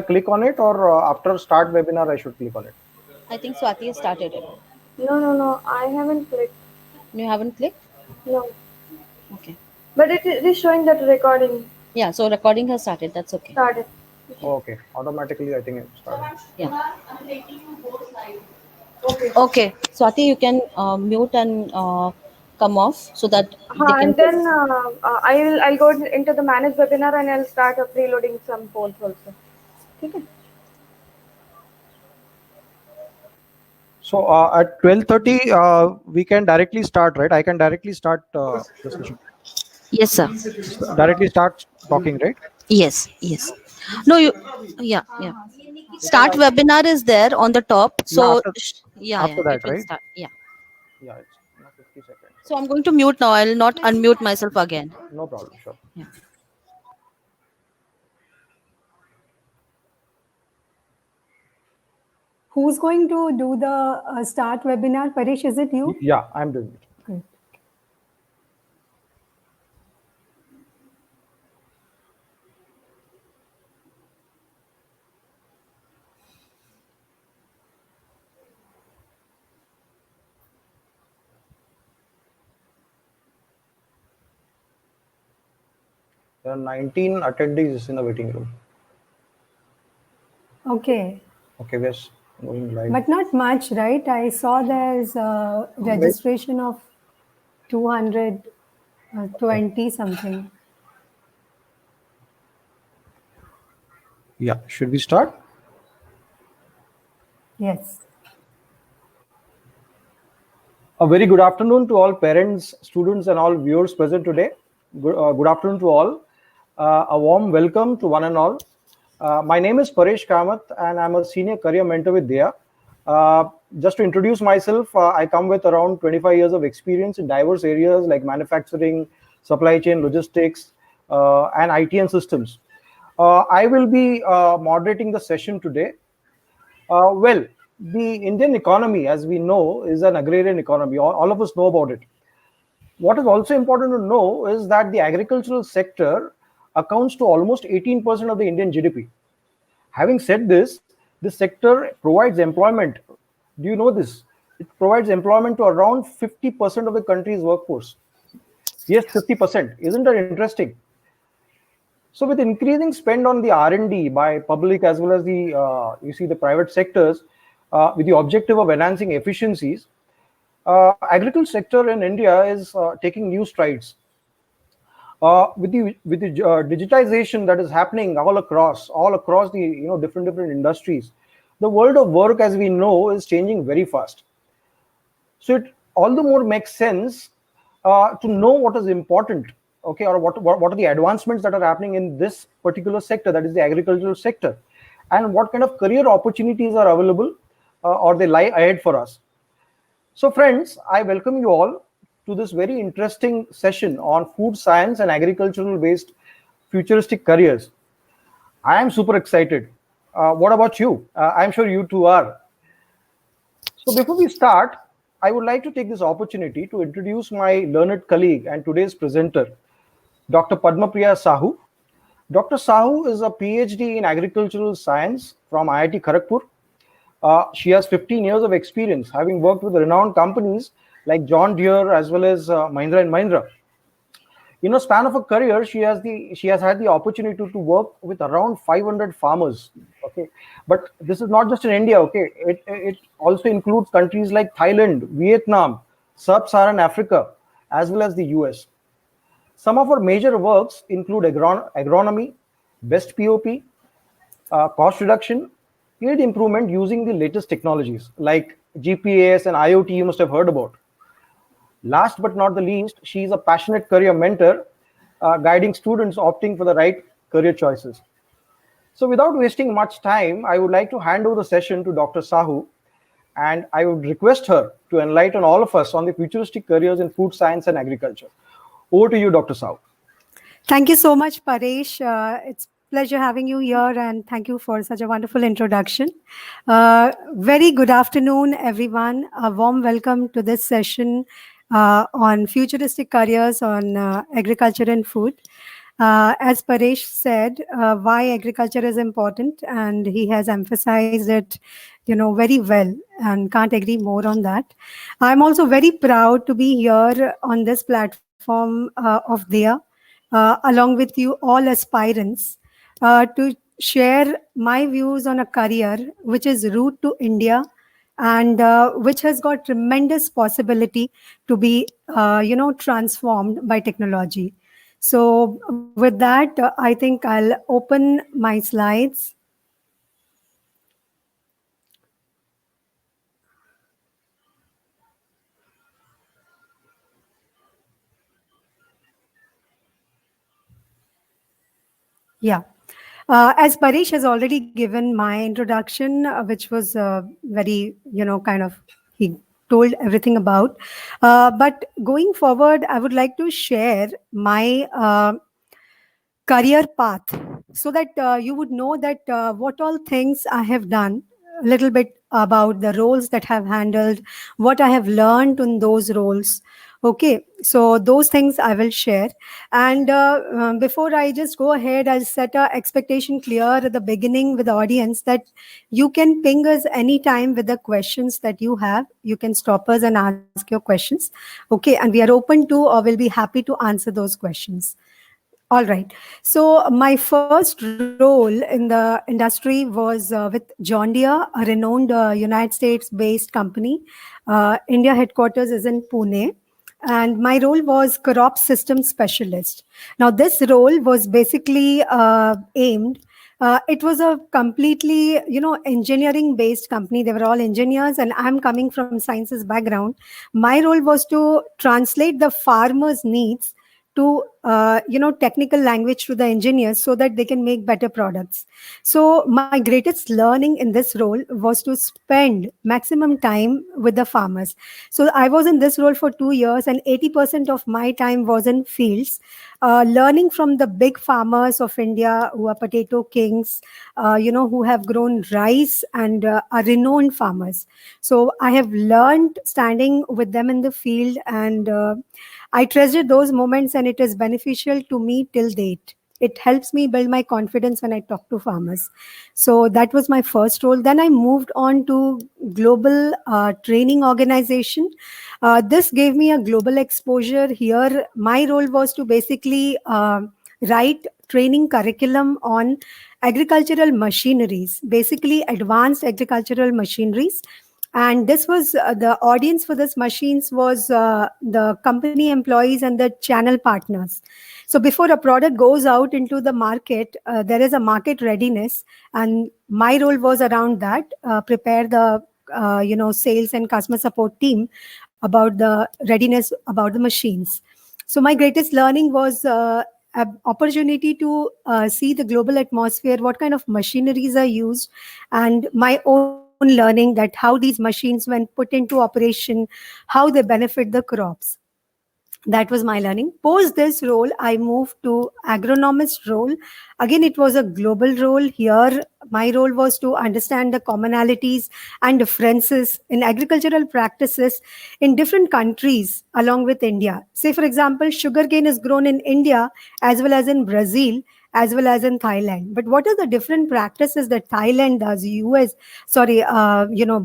click on it, or after start webinar I should click on it? I think Swati has started it. No. I haven't clicked. You haven't clicked? No. Okay. But it is showing that recording Yeah, so recording has started. That's okay. started. Okay, automatically I think it started. Yeah. Okay. Swati, you can mute and come off so that they can. And then I'll go into the manage webinar and I'll start preloading some polls also. Okay. So at 12:30 we can directly start, right? I can directly start the session. Yes, sir. Directly start talking, right? Yes. No, you. Yeah. Start webinar is there on the top. So after that, it will right? start. Yeah. Yeah, it's 50 seconds. So I'm going to mute now. I'll not unmute myself again. No problem, sure. Yeah. Who's going to do the start webinar? Paresh, is it you? Yeah, I'm doing it. Good. There are 19 attendees in the waiting room. Okay. Okay, we're going live. But not much, right? I saw there's a registration of 220 something. Yeah, should we start? Yes. A very good afternoon to all parents, students, and all viewers present today. Good afternoon to all. A warm welcome to one and all. My name is Paresh Kamath, and I'm a senior career mentor with DEA. Just to introduce myself, I come with around 25 years of experience in diverse areas like manufacturing, supply chain, logistics, and IT and systems. I will be moderating the session today. Well, the Indian economy, as we know, is an agrarian economy. All of us know about it. What is also important to know is that the agricultural sector accounts to almost 18% of the Indian GDP. Having said this sector provides employment. Do you know this? It provides employment to around 50% of the country's workforce. Yes, 50%. Isn't that interesting? So with increasing spend on the R&D by public as well as the the private sectors, with the objective of enhancing efficiencies, agriculture sector in India is taking new strides. With the digitization that is happening all across the different industries, the world of work, as we know, is changing very fast. So it all the more makes sense to know what is important, okay, or what are the advancements that are happening in this particular sector, that is the agricultural sector, and what kind of career opportunities are available or they lie ahead for us. So friends, I welcome you all to this very interesting session on food science and agricultural based futuristic careers. I am super excited. What about you? I'm sure you too are. So before we start, I would like to take this opportunity to introduce my learned colleague and today's presenter, Dr. Padmapriya Sahu. Dr. Sahu is a PhD in agricultural science from IIT Kharagpur. She has 15 years of experience, having worked with renowned companies like John Deere as well as Mahindra and Mahindra. In a span of a career, she has had the opportunity to work with around 500 farmers. Okay, but this is not just in India. Okay, it also includes countries like Thailand, Vietnam, Sub-Saharan Africa, as well as the US. Some of her major works include agronomy, best POP, cost reduction, yield improvement using the latest technologies like GPS and IoT you must have heard about. Last but not the least, she is a passionate career mentor, guiding students opting for the right career choices. So without wasting much time, I would like to hand over the session to Dr. Sahu, and I would request her to enlighten all of us on the futuristic careers in food science and agriculture. Over to you, Dr. Sahu. Thank you so much, Paresh. It's pleasure having you here, and thank you for such a wonderful introduction. Very good afternoon, everyone. A warm welcome to this session on futuristic careers on agriculture and food. As Paresh said, why agriculture is important, and he has emphasized it, very well, and can't agree more on that. I'm also very proud to be here on this platform of DIA, along with you all aspirants, to share my views on a career which is root to India, and which has got tremendous possibility to be, transformed by technology. So with that, I think I'll open my slides. Yeah. As Paresh has already given my introduction, which was very, kind of, he told everything about. But going forward, I would like to share my career path, so that you would know that what all things I have done, a little bit about the roles that I've handled, what I have learned in those roles. Okay, so those things I will share. And before I just go ahead, I'll set a expectation clear at the beginning with the audience that you can ping us anytime with the questions that you have. You can stop us and ask your questions. Okay, and we are open to, or will be happy to answer those questions. All right. So my first role in the industry was with John Deere, a renowned United States-based company. India headquarters is in Pune. And my role was crop system specialist. Now, this role was basically aimed. It was a completely, engineering-based company. They were all engineers, and I'm coming from sciences background. My role was to translate the farmers' needs to technical language to the engineers, so that they can make better products. So my greatest learning in this role was to spend maximum time with the farmers. So I was in this role for 2 years, and 80% of my time was in fields, learning from the big farmers of India, who are potato kings, who have grown rice and are renowned farmers. So I have learned standing with them in the field, and I treasure those moments, and it is beneficial to me till date. It helps me build my confidence when I talk to farmers. So that was my first role. Then I moved on to global training organization. This gave me a global exposure. Here, my role was to basically write training curriculum on agricultural machineries, basically advanced agricultural machineries. And this was the audience for this machines was the company employees and the channel partners. So before a product goes out into the market, there is a market readiness, and my role was around that, prepare the sales and customer support team about the readiness about the machines. So my greatest learning was an opportunity to see the global atmosphere, what kind of machineries are used, and my own learning that how these machines, when put into operation, how they benefit the crops. That was my learning. Post this role, I moved to agronomist role. Again, it was a global role. Here, my role was to understand the commonalities and differences in agricultural practices in different countries along with India. Say, for example, sugarcane is grown in India as well as in Brazil, as well as in Thailand. But what are the different practices that Thailand does,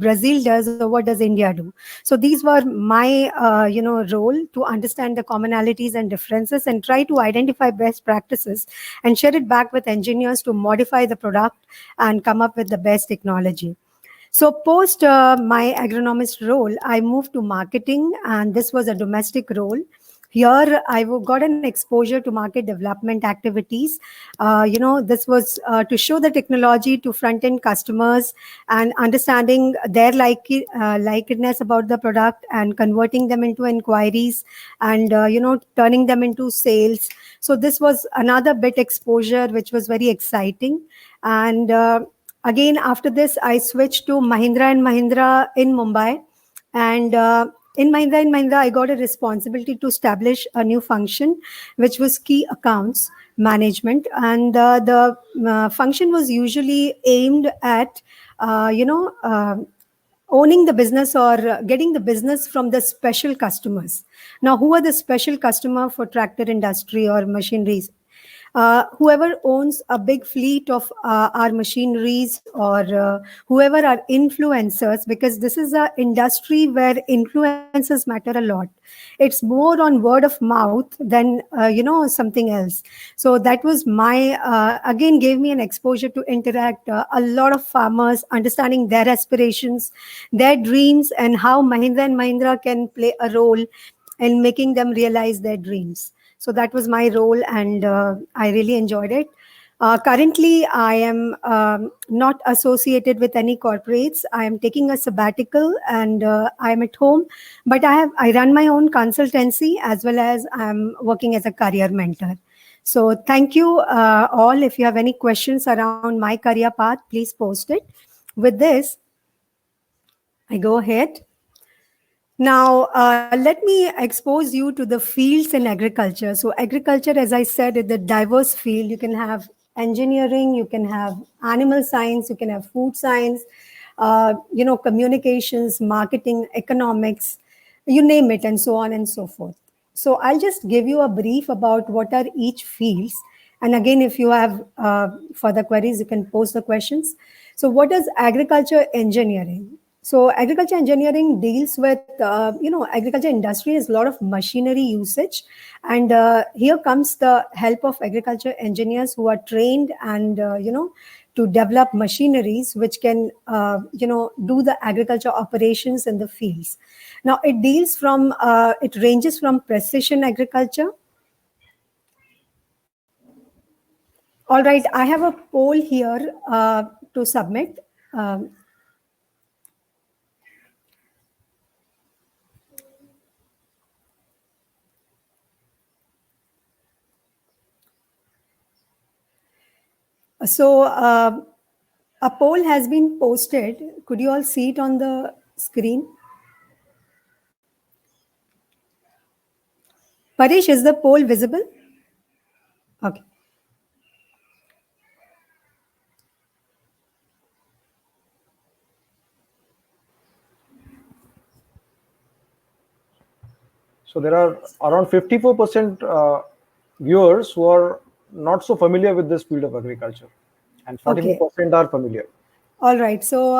Brazil does, or what does India do? So these were my, role to understand the commonalities and differences, and try to identify best practices and share it back with engineers to modify the product and come up with the best technology. So post my agronomist role, I moved to marketing, and this was a domestic role. Here, I got an exposure to market development activities. This was to show the technology to front-end customers and understanding their likeness about the product, and converting them into inquiries, and turning them into sales. So this was another bit exposure, which was very exciting. And again, after this, I switched to Mahindra and Mahindra in Mumbai, and in Mahindra and Mahindra, I got a responsibility to establish a new function, which was key accounts management. And the function was usually aimed at, owning the business, or getting the business from the special customers. Now, who are the special customer for tractor industry or machineries? whoever owns a big fleet of our machineries, or whoever are influencers, because this is a industry where influences matter a lot. It's more on word of mouth than something else. So that was my again gave me an exposure to interact a lot of farmers, understanding their aspirations, their dreams, and how Mahindra and Mahindra can play a role in making them realize their dreams. So that was my role, and I really enjoyed it. Currently, I am not associated with any corporates. I am taking a sabbatical, and I am at home. But I run my own consultancy, as well as I'm working as a career mentor. So thank you all. If you have any questions around my career path, please post it. With this, I go ahead. Now, let me expose you to the fields in agriculture. So agriculture, as I said, is a diverse field. You can have engineering, you can have animal science, you can have food science, communications, marketing, economics, you name it, and so on and so forth. So I'll just give you a brief about what are each fields. And again, if you have further queries, you can post the questions. So what is agriculture engineering? So agriculture engineering deals with, agriculture industry has a lot of machinery usage. And here comes the help of agriculture engineers who are trained and, to develop machineries which can, do the agriculture operations in the fields. Now it deals from, it ranges from precision agriculture. All right, I have a poll here to submit. So a poll has been posted. Could you all see it on the screen? Paresh, is the poll visible? Okay. So there are around 54% viewers who are not so familiar with this field of agriculture, and 44% are familiar. All right. So,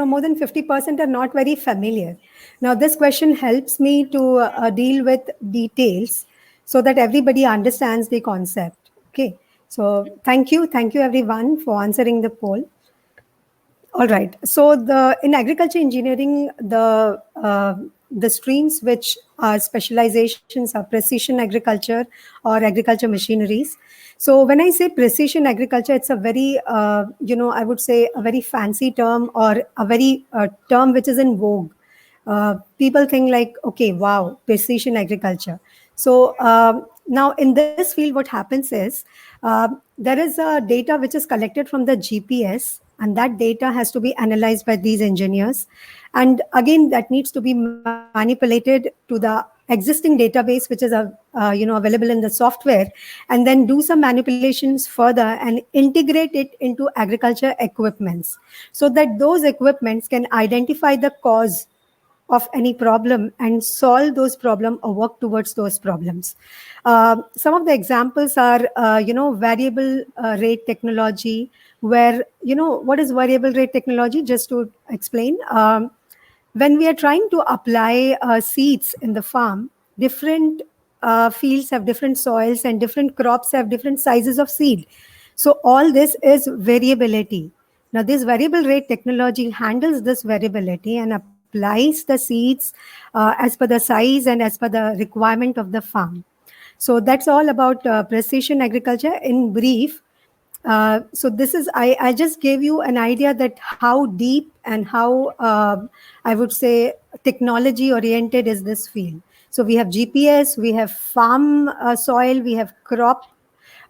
more than 50% are not very familiar. Now, this question helps me to deal with details so that everybody understands the concept. Okay. So, thank you. Thank you, everyone, for answering the poll. All right. So, in agriculture engineering, the streams which are specializations are precision agriculture or agriculture machineries. So when I say precision agriculture, it's a very, I would say a very fancy term, or a very term which is in vogue. People think like, okay, wow, precision agriculture. So now in this field, what happens is there is a data which is collected from the GPS, and that data has to be analyzed by these engineers. And again, that needs to be manipulated to the existing database, which is available in the software, and then do some manipulations further and integrate it into agriculture equipments, so that those equipments can identify the cause of any problem and solve those problems or work towards those problems. Some of the examples are, variable rate technology, where, what is variable rate technology? Just to explain, when we are trying to apply seeds in the farm, different fields have different soils, and different crops have different sizes of seed. So all this is variability. Now, this variable rate technology handles this variability and applies the seeds as per the size and as per the requirement of the farm. So that's all about precision agriculture in brief. So this is, I just gave you an idea that how deep and how, I would say, technology oriented is this field. So we have GPS, we have farm soil, we have crop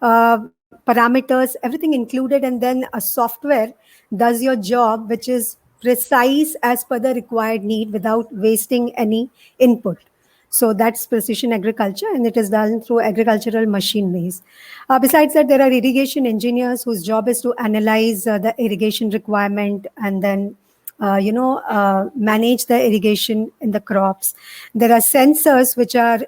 parameters, everything included, and then a software does your job, which is precise as per the required need without wasting any input. So that's precision agriculture, and it is done through agricultural machineries. Besides that, there are irrigation engineers whose job is to analyze the irrigation requirement and then manage the irrigation in the crops. There are sensors which are,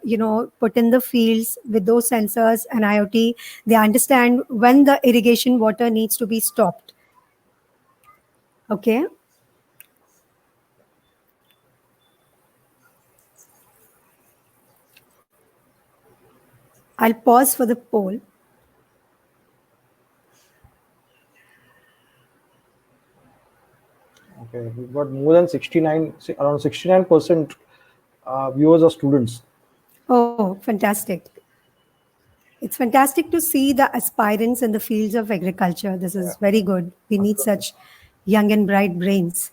put in the fields. With those sensors and IoT, they understand when the irrigation water needs to be stopped. Okay. I'll pause for the poll. Okay, we've got more than 69, around 69% viewers are students. Oh, fantastic. It's fantastic to see the aspirants in the fields of agriculture. This is very good. We need such young and bright brains.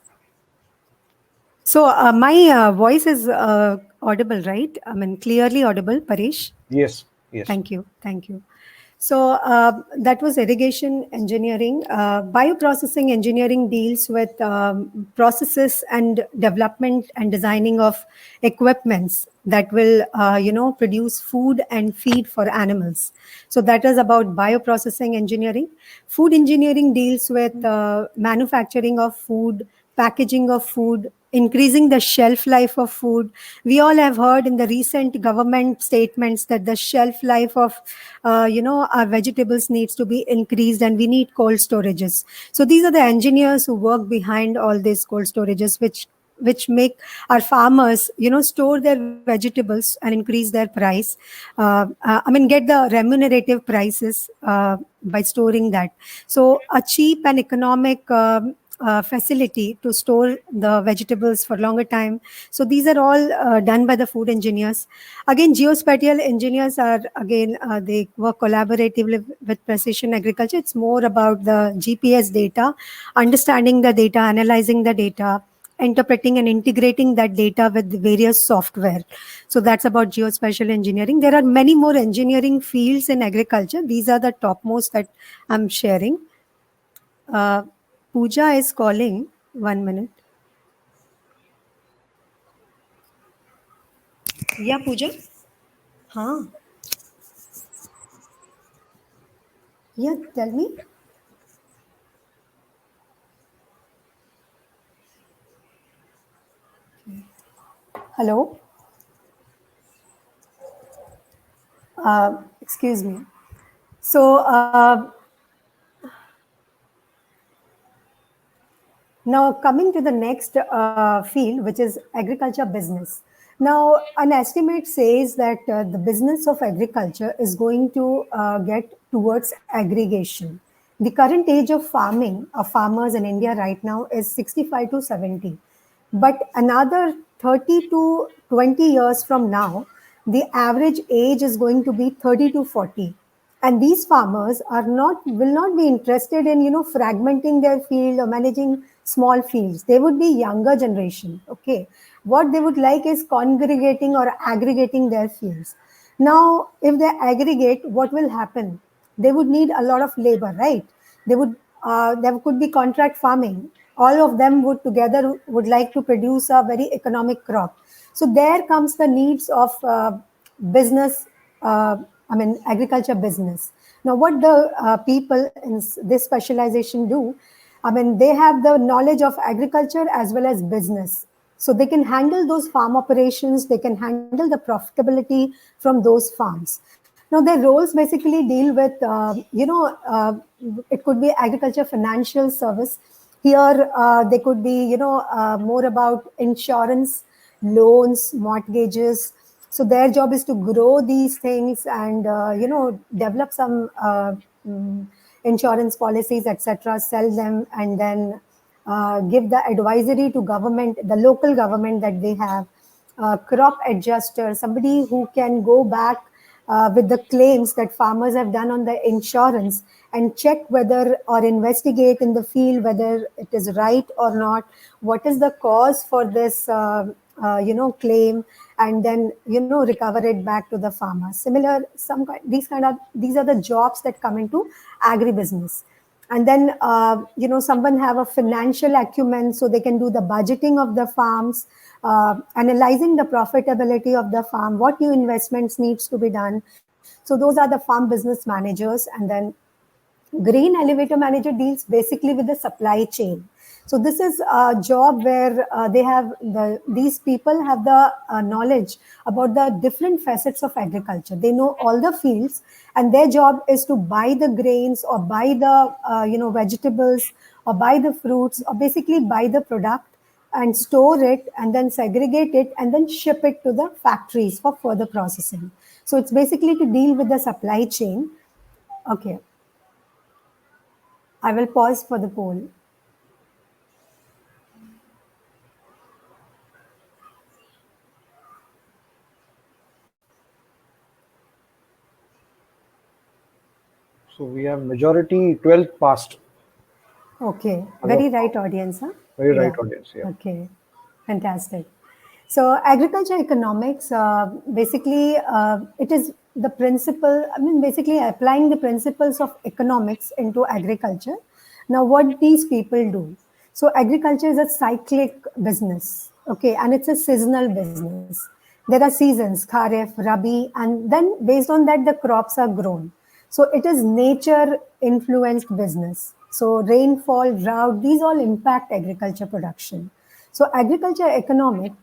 So my voice is audible, right? I mean, clearly audible, Paresh? Yes, yes. Thank you. Thank you. So that was irrigation engineering. Bioprocessing engineering deals with processes and development and designing of equipments that will, produce food and feed for animals. So that is about bioprocessing engineering. Food engineering deals with manufacturing of food, packaging of food, increasing the shelf life of food. We all have heard in the recent government statements that the shelf life of our vegetables needs to be increased, and we need cold storages. So these are the engineers who work behind all these cold storages, which make our farmers store their vegetables and increase their price. Get the remunerative prices by storing that. So a cheap and economic facility to store the vegetables for longer time. So these are all done by the food engineers. Again, geospatial engineers are, they work collaboratively with precision agriculture. It's more about the GPS data, understanding the data, analyzing the data, interpreting and integrating that data with the various software. So that's about geospatial engineering. There are many more engineering fields in agriculture. These are the topmost that I'm sharing. Pooja is calling. 1 minute. Yeah, Pooja? Huh? Yeah, tell me. Hello? Excuse me. So, now coming to the next field, which is agriculture business. Now, an estimate says that the business of agriculture is going to get towards aggregation. The current age of farming of farmers in India right now is 65 to 70. But another 30 to 20 years from now, the average age is going to be 30 to 40. And these farmers will not be interested in fragmenting their field or managing small fields. They would be younger generation. Okay, what they would like is congregating or aggregating their fields. Now if they aggregate, what will happen? They would need a lot of labor, right? There could be contract farming. All of them would like to produce a very economic crop. So there comes the needs of business, agriculture business. Now, what the people in this specialization do, they have the knowledge of agriculture as well as business. So they can handle those farm operations, they can handle the profitability from those farms. Now, their roles basically deal with, it could be agriculture financial service. Here, they could be, more about insurance, loans, mortgages. So their job is to grow these things and, develop some insurance policies, etc., sell them, and then give the advisory to government, the local government that they have. Crop adjuster, somebody who can go back with the claims that farmers have done on the insurance and check whether or investigate in the field whether it is right or not, what is the cause for this claim, and then recover it back to the farmer. These are the jobs that come into agribusiness. And then someone have a financial acumen, so they can do the budgeting of the farms, analyzing the profitability of the farm, what new investments needs to be done. So those are the farm business managers. And then green elevator manager deals basically with the supply chain. So this is a job where these people have the knowledge about the different facets of agriculture. They know all the fields, and their job is to buy the grains or buy the vegetables or buy the fruits or basically buy the product and store it and then segregate it and then ship it to the factories for further processing. So it's basically to deal with the supply chain. Okay, I will pause for the poll. So we have majority 12th past. Okay, very right audience, huh? Very right audience, yeah. Okay, fantastic. So agriculture economics, basically, it is the principle, I mean, basically applying the principles of economics into agriculture. Now, what these people do? So agriculture is a cyclic business, okay, and it's a seasonal business. There are seasons, Kharif, Rabi, and then based on that, the crops are grown. So it is nature influenced business. So rainfall, drought, these all impact agriculture production. So agriculture economists,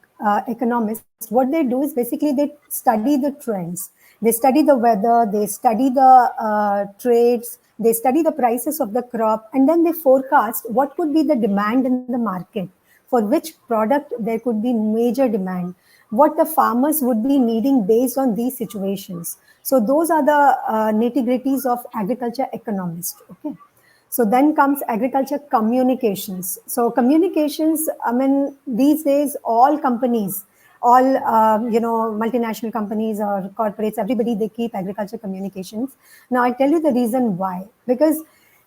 what they do is basically they study the trends. They study the weather, they study the trades, they study the prices of the crop, and then they forecast what could be the demand in the market, for which product there could be major demand, what the farmers would be needing based on these situations. So those are the nitty-gritties of agriculture economist. Okay. So then comes agriculture communications. So communications, I mean, these days, all companies, all, multinational companies or corporates, everybody, they keep agriculture communications. Now, I'll tell you the reason why. Because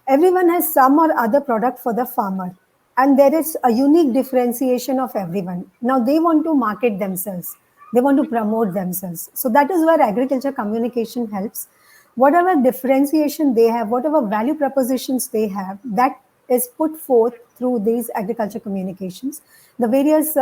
everyone has some or other product for the farmer. And there is a unique differentiation of everyone. Now, they want to market themselves. They want to promote themselves. So that is where agriculture communication helps. Whatever differentiation they have, whatever value propositions they have, that is put forth through these agriculture communications. The various,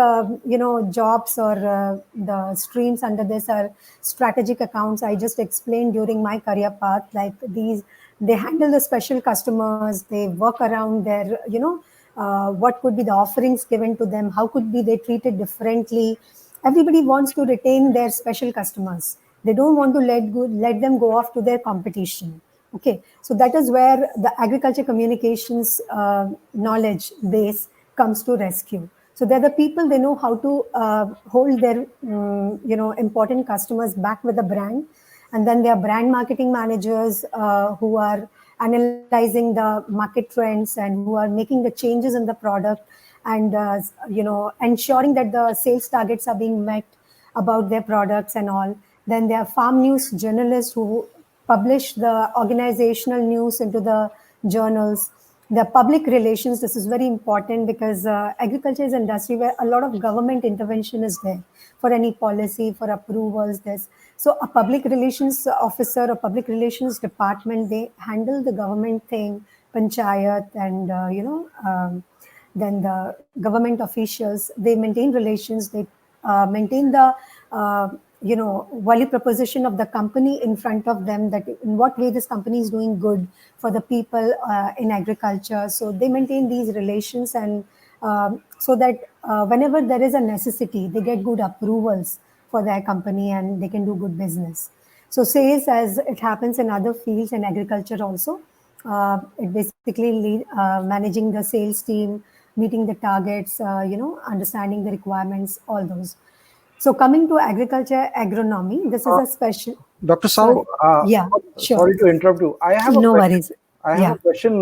jobs or the streams under this are strategic accounts. I just explained during my career path, like these, they handle the special customers, they work around their, what could be the offerings given to them, how could be they treated differently. Everybody wants to retain their special customers. They don't want to let them go off to their competition. Okay, so that is where the agriculture communications knowledge base comes to rescue. So they're the people, they know how to hold their important customers back with the brand, and then there are brand marketing managers who are analyzing the market trends and who are making the changes in the product and ensuring that the sales targets are being met about their products and all. Then there are farm news journalists who publish the organizational news into the journals. The public relations, this is very important because agriculture is an industry where a lot of government intervention is there for any policy, for approvals. So a public relations officer or public relations department, they handle the government thing, panchayat, and then the government officials, they maintain relations, they maintain the value proposition of the company in front of them, that in what way this company is doing good for the people in agriculture. So they maintain these relations, and so that whenever there is a necessity, they get good approvals for their company and they can do good business. So sales, as it happens in other fields in agriculture also, it basically managing the sales team, meeting the targets, understanding the requirements, all those. So coming to agriculture agronomy, this is a special. Dr. Sao, yeah, sure. Sorry to interrupt you. I have a no question. worries. I have a question,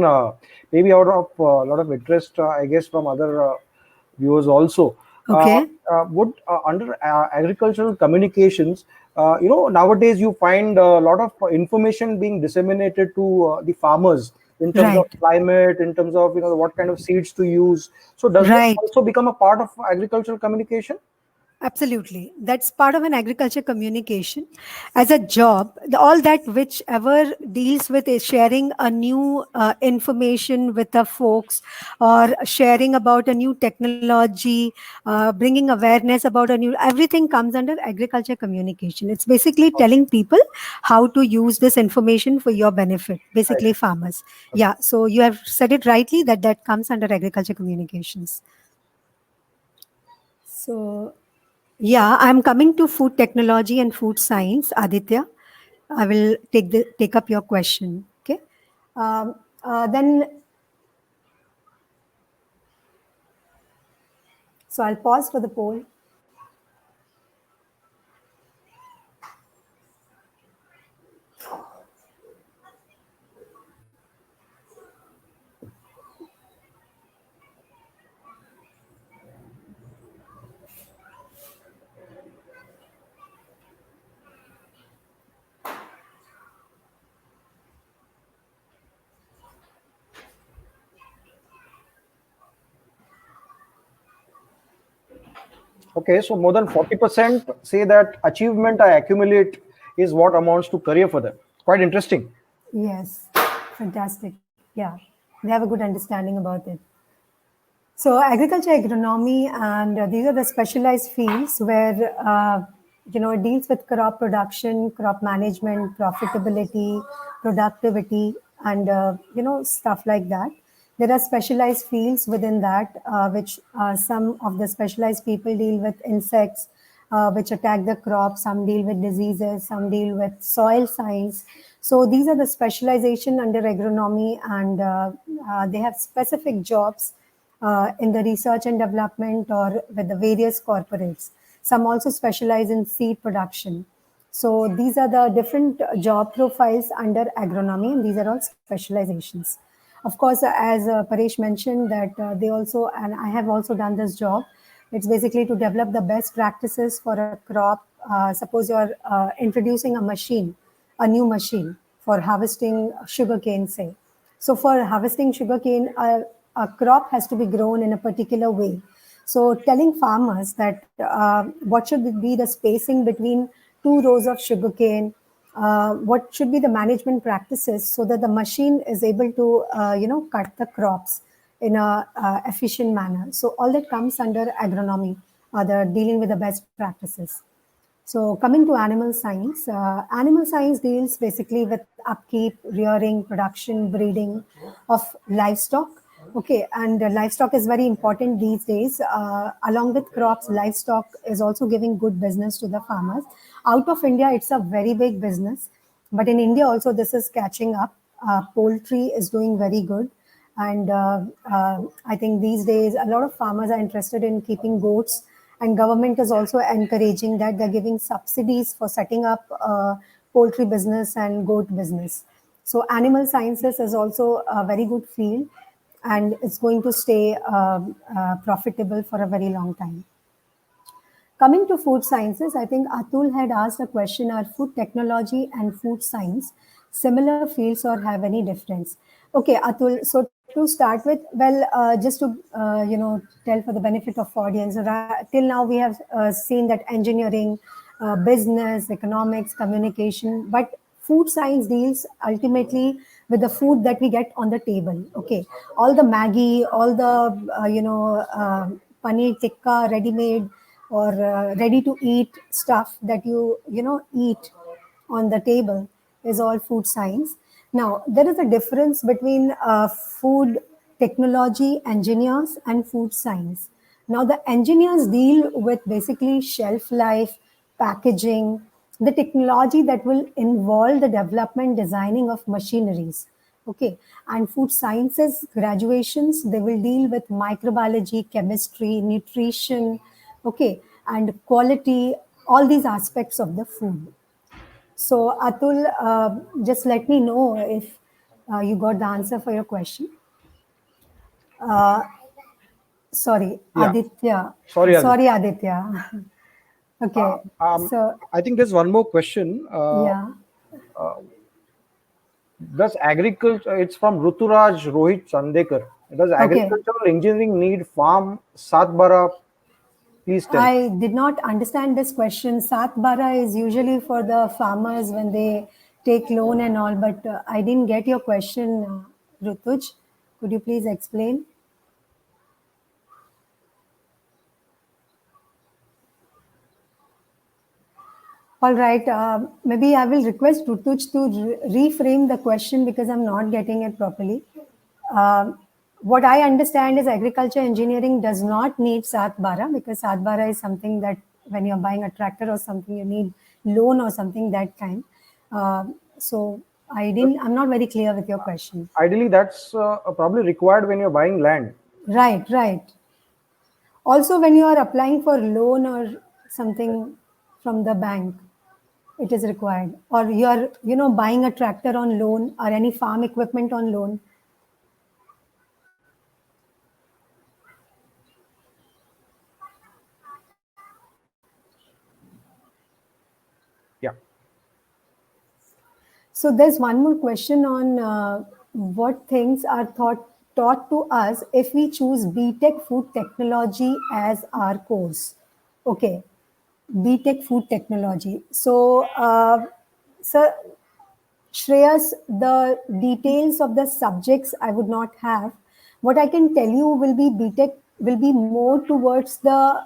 maybe out of a lot of interest, I guess, from other viewers also. Okay. Would under agricultural communications, nowadays you find a lot of information being disseminated to the farmers in terms of climate, in terms of what kind of seeds to use. So does that also become a part of agricultural communication? Absolutely. That's part of an agriculture communication. As a job, all that whichever deals with is sharing a new information with the folks, or sharing about a new technology, bringing awareness about a new, everything comes under agriculture communication. It's basically telling people how to use this information for your benefit, Right. basically farmers. Yeah. So you have said it rightly that that comes under agriculture communications. So, yeah, I'm coming to food technology and food science, Aditya. I will take up your question. Okay. Then, so I'll pause for the poll. Okay, so more than 40% say that achievement I accumulate is what amounts to career for them. Quite interesting. Yes, fantastic. Yeah, they have a good understanding about it. So agriculture agronomy, and these are the specialized fields where it deals with crop production, crop management, profitability, productivity, and stuff like that. There are specialized fields within that, which some of the specialized people deal with insects, which attack the crop. Some deal with diseases. Some deal with soil science. So these are the specialization under agronomy, and they have specific jobs in the research and development or with the various corporates. Some also specialize in seed production. So these are the different job profiles under agronomy, and these are all specializations. Of course, as Paresh mentioned, that they also, and I have also done this job. It's basically to develop the best practices for a crop. Suppose you're introducing a new machine for harvesting sugarcane, say. So for harvesting sugarcane, a crop has to be grown in a particular way. So telling farmers that what should be the spacing between two rows of sugarcane, what should be the management practices so that the machine is able to cut the crops in a efficient manner. So all that comes under agronomy, the dealing with the best practices. So coming to animal science deals basically with upkeep, rearing, production, breeding of livestock. Okay, and livestock is very important these days. Along with crops, livestock is also giving good business to the farmers. Out of India, it's a very big business, but in India also this is catching up. Poultry is doing very good, and I think these days a lot of farmers are interested in keeping goats, and government is also encouraging that. They're giving subsidies for setting up poultry business and goat business. So animal sciences is also a very good field, and it's going to stay profitable for a very long time. Coming to food sciences, I think Atul had asked a question: are food technology and food science similar fields or have any difference? Okay, Atul. So to start with, well, just to tell for the benefit of audience, till now we have seen that engineering, business, economics, communication, but food science deals ultimately with the food that we get on the table. Okay, all the Maggie, all the paneer tikka, ready-made or ready to eat stuff that you eat on the table is all food science. Now there is a difference between food technology engineers and food science. Now the engineers deal with basically shelf life, packaging, the technology that will involve the development designing of machineries. Okay, and food sciences graduations, they will deal with microbiology, chemistry, nutrition, okay, and quality, all these aspects of the food. So Atul, just let me know if you got the answer for your question. Uh, sorry, Yeah. Aditya. Sorry, Aditya. Sorry, Aditya. Okay, so I think there's one more question. yeah. Does agriculture, it's from Ruturaj Rohit Chandekar. Does Okay. agricultural engineering need farm Satbara Please tell. I did not understand this question. Sat bara is usually for the farmers when they take loan and all, but I didn't get your question, Rutuj. Could you please explain? All right. Maybe I will request Rutuj to reframe the question because I'm not getting it properly. What I understand is agriculture engineering does not need Sat Bara, because Sat Bara is something that when you're buying a tractor or something, you need loan or something that kind. So I'm not very clear with your question. Ideally, that's probably required when you're buying land. Right, right. Also, when you are applying for loan or something from the bank, it is required. Or you're, buying a tractor on loan or any farm equipment on loan. Yeah. So there's one more question on what things are taught to us if we choose BTech Food Technology as our course. Okay, BTech Food Technology. So, sir, Shreyas, the details of the subjects I would not have. What I can tell you will be BTech will be more towards the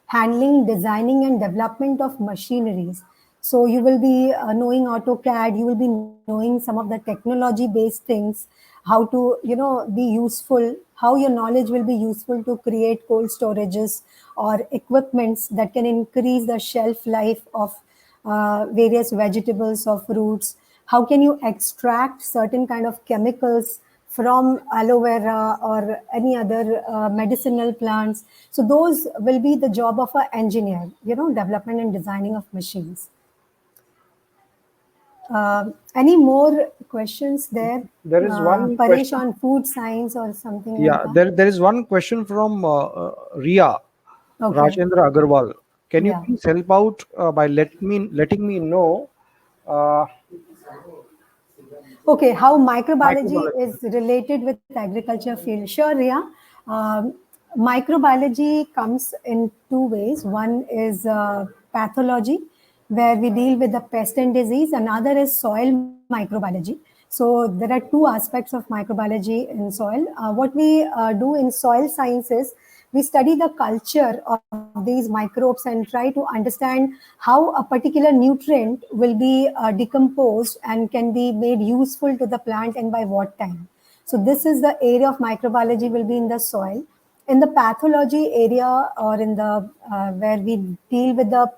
handling, designing, and development of machineries. So you will be knowing AutoCAD, you will be knowing some of the technology-based things, how to, be useful, how your knowledge will be useful to create cold storages or equipments that can increase the shelf life of various vegetables or fruits. How can you extract certain kind of chemicals from aloe vera or any other medicinal plants? So those will be the job of an engineer, development and designing of machines. Any more questions there? There is one Paresh question. on food science or something Yeah, like that? there is one question from Ria Okay. Rajendra Agarwal. Can you Yeah. please help out by letting me know uh, Okay, how microbiology microbiology? is related with agriculture field? Sure, Ria. Um, Microbiology comes in two ways. One is pathology, where we deal with the pest and disease. Another is soil microbiology. So there are two aspects of microbiology in soil. What we do in soil sciences, we study the culture of these microbes and try to understand how a particular nutrient will be decomposed and can be made useful to the plant and by what time. So this is the area of microbiology will be in the soil. In the pathology area, or in the where we deal with the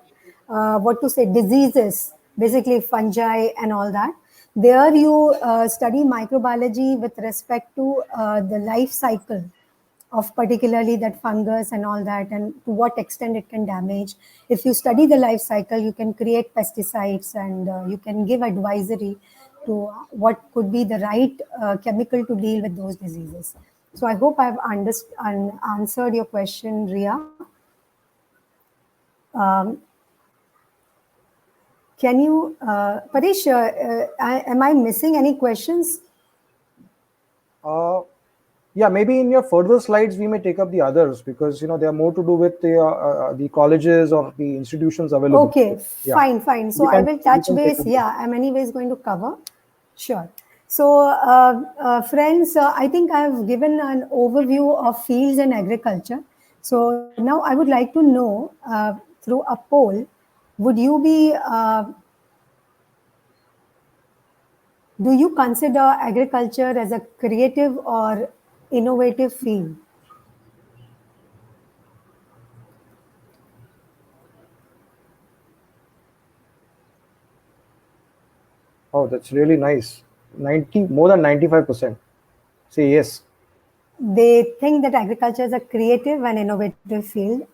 diseases, basically fungi and all that. There you study microbiology with respect to the life cycle of particularly that fungus and all that, and to what extent it can damage. If you study the life cycle, you can create pesticides, and you can give advisory to what could be the right chemical to deal with those diseases. So I hope I've answered your question, Ria. Um, can you, Paresh, am I missing any questions? Yeah, maybe in your further slides we may take up the others, because they are more to do with the colleges or the institutions available. Okay, Yeah, fine. So I will we touch can take base. up Yeah, I'm anyways going to cover. Sure. So, friends, I think I've given an overview of fields and agriculture. So now I would like to know through a poll, would you be, do you consider agriculture as a creative or innovative field? Oh, that's really nice. 90, more than 95% say yes. They think that agriculture is a creative and innovative field.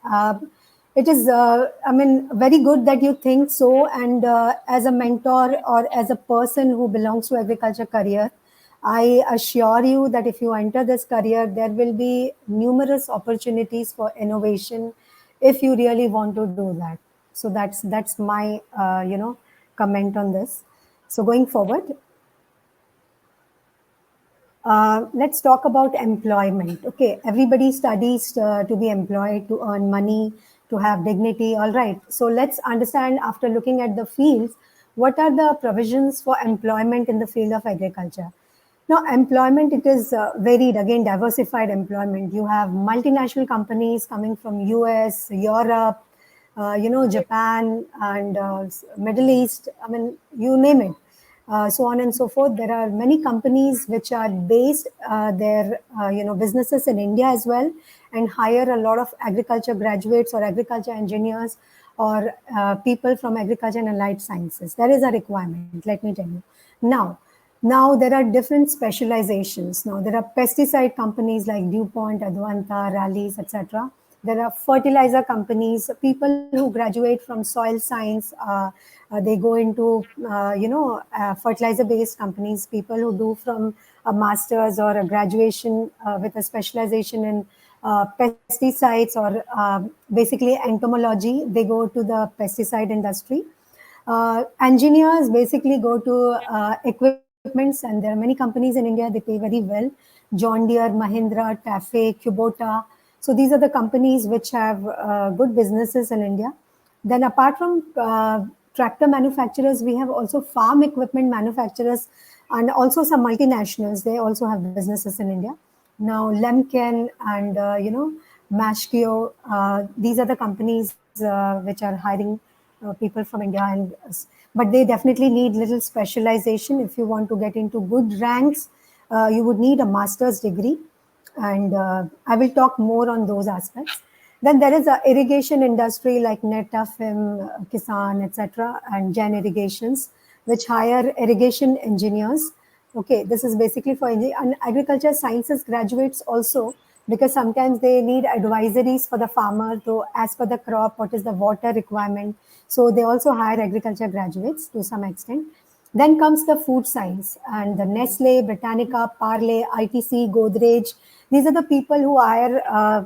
It is, very good that you think so. And as a mentor or as a person who belongs to agriculture career, I assure you that if you enter this career, there will be numerous opportunities for innovation if you really want to do that. So that's my comment on this. So going forward, let's talk about employment. Okay, everybody studies to be employed, to earn money, to have dignity. All right. So let's understand, after looking at the fields, what are the provisions for employment in the field of agriculture. Now, employment, it is varied, again, diversified employment. You have multinational companies coming from US, Europe, Japan, and Middle East. I mean, you name it. So on and so forth. There are many companies which are based their businesses in India as well, and hire a lot of agriculture graduates or agriculture engineers or people from agriculture and allied sciences. That is a requirement, let me tell you. Now there are different specializations. Now there are pesticide companies like DuPont, Advanta, Rallis, etc. There are fertilizer companies, people who graduate from soil science. They go into fertilizer-based companies. People who do from a master's or a graduation with a specialization in pesticides or basically entomology. They go to the pesticide industry. Engineers basically go to equipments, and there are many companies in India, they pay very well. John Deere, Mahindra, TAFE, Kubota. So these are the companies which have good businesses in India. Then apart from tractor manufacturers, we have also farm equipment manufacturers and also some multinationals. They also have businesses in India. Now Lemken and Mashkio, these are the companies which are hiring people from India, and but they definitely need little specialization. If you want to get into good ranks, you would need a master's degree, and I will talk more on those aspects. Then there is a irrigation industry like Netafim, Kisan, etc., and Jan Irrigations, which hire irrigation engineers. Okay, this is basically for and agriculture sciences graduates also, because sometimes they need advisories for the farmer to, as per the crop, what is the water requirement. So they also hire agriculture graduates to some extent. Then comes the food science, and the Nestle, Britannica, Parle, ITC, Godrej. These are the people who hire,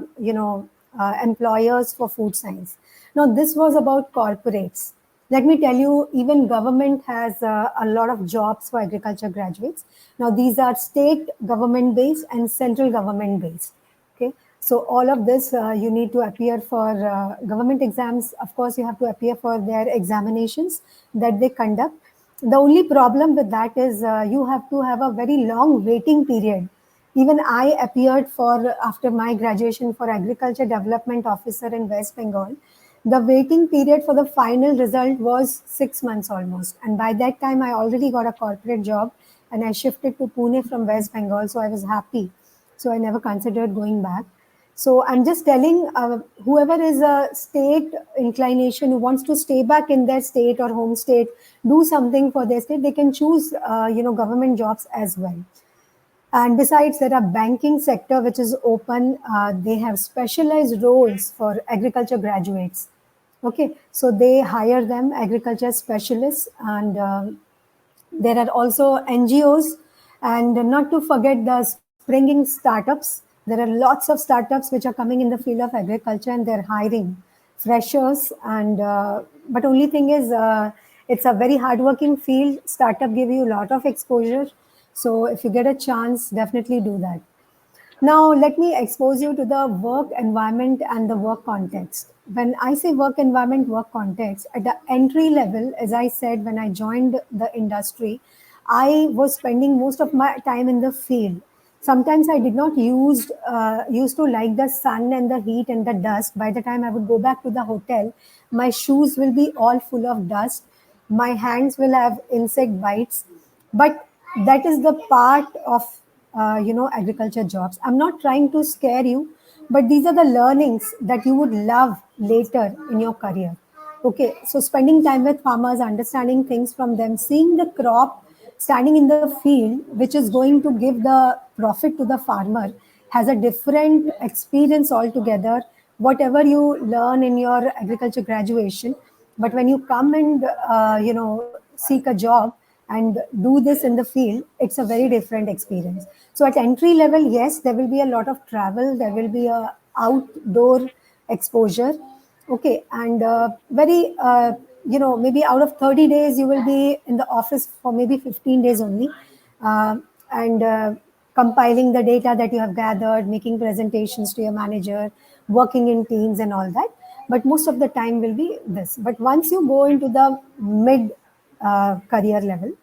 employers for food science. Now, this was about corporates. Let me tell you, even government has a lot of jobs for agriculture graduates. Now, these are state government based and central government based. Okay, so all of this, you need to appear for government exams. Of course, you have to appear for their examinations that they conduct. The only problem with that is you have to have a very long waiting period. Even I appeared for, after my graduation, for agriculture development officer in West Bengal. The waiting period for the final result was 6 months almost. And by that time, I already got a corporate job and I shifted to Pune from West Bengal. So I was happy. So I never considered going back. So I'm just telling whoever is a state inclination who wants to stay back in their state or home state, do something for their state, they can choose, government jobs as well. And besides, there are banking sector which is open. They have specialized roles for agriculture graduates. Okay, so they hire them, agriculture specialists, and there are also NGOs, and not to forget the springing startups. There are lots of startups which are coming in the field of agriculture, and they're hiring freshers. And but only thing is, it's a very hardworking field. Startup give you a lot of exposure. So if you get a chance, definitely do that. Now, let me expose you to the work environment and the work context. When I say work environment, work context, at the entry level, as I said, when I joined the industry, I was spending most of my time in the field. Sometimes I did not used to like the sun and the heat and the dust. By the time I would go back to the hotel, my shoes will be all full of dust. My hands will have insect bites. But that is the part of agriculture jobs. I'm not trying to scare you, but these are the learnings that you would love later in your career. Okay, so spending time with farmers, understanding things from them, seeing the crop standing in the field, which is going to give the profit to the farmer, has a different experience altogether. Whatever you learn in your agriculture graduation, but when you come and seek a job and do this in the field, it's a very different experience. So at entry level, yes, there will be a lot of travel, there will be a outdoor exposure. Okay, and very maybe out of 30 days you will be in the office for maybe 15 days only, and compiling the data that you have gathered, making presentations to your manager, working in teams and all that. but most of the time will be this. But once you go into the mid career level,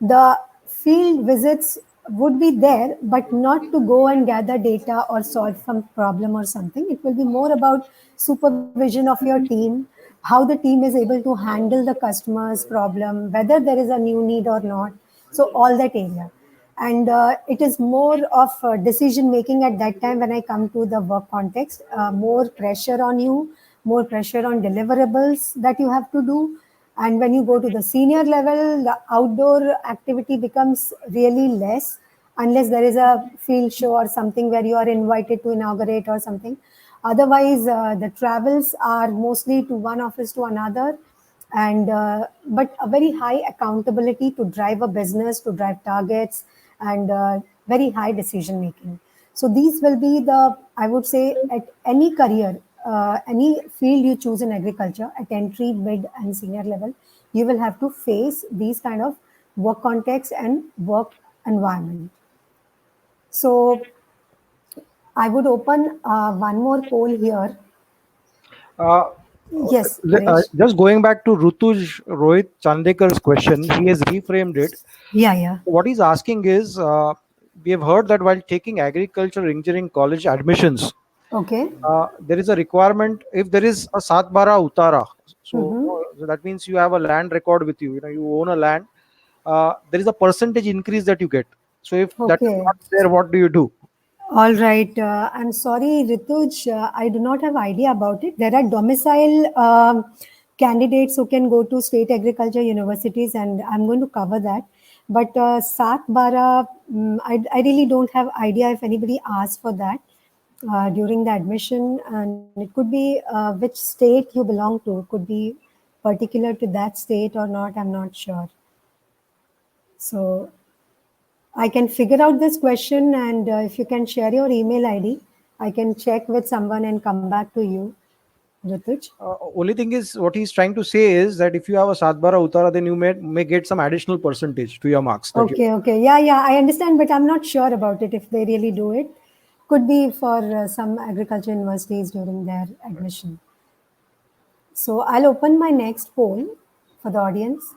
the field visits would be there, but not to go and gather data or solve some problem or something. It will be more about supervision of your team, how the team is able to handle the customer's problem, whether there is a new need or not. So all that area. And it is more of decision making at that time when I come to the work context, more pressure on you, more pressure on deliverables that you have to do. And when you go to the senior level, the outdoor activity becomes really less unless there is a field show or something where you are invited to inaugurate or something. Otherwise, the travels are mostly to one office to another, and but a very high accountability to drive a business, to drive targets, and very high decision making. So these will be the, I would say, at any career, any field you choose in agriculture, at entry, mid, and senior level, you will have to face these kind of work context and work environment. So I would open one more poll here. Uh, Yes, Paresh. just going back to Rutuj Rohit Chandekar's question, he has reframed it. Yeah. What he's asking is, we have heard that while taking agriculture engineering college admissions, Okay. there is a requirement if there is a Satbara Utara. So, Mm-hmm. so that means you have a land record with you. You know, you own a land. There is a percentage increase that you get. So if that is Okay. not there, what do you do? All right. I'm sorry, Rituj. I do not have idea about it. There are domicile candidates who can go to state agriculture universities, and I'm going to cover that. But Sat Bara, I really don't have idea if anybody asked for that during the admission, and it could be which state you belong to. It could be particular to that state or not. I'm not sure. So I can figure out this question, and if you can share your email ID, I can check with someone and come back to you, Rituj. Only thing is, what he's trying to say is that if you have a Satbara Utara, then you may get some additional percentage to your marks. That you, Okay. Yeah, I understand, but I'm not sure about it if they really do it. Could be for some agriculture universities during their admission. So I'll open my next poll for the audience.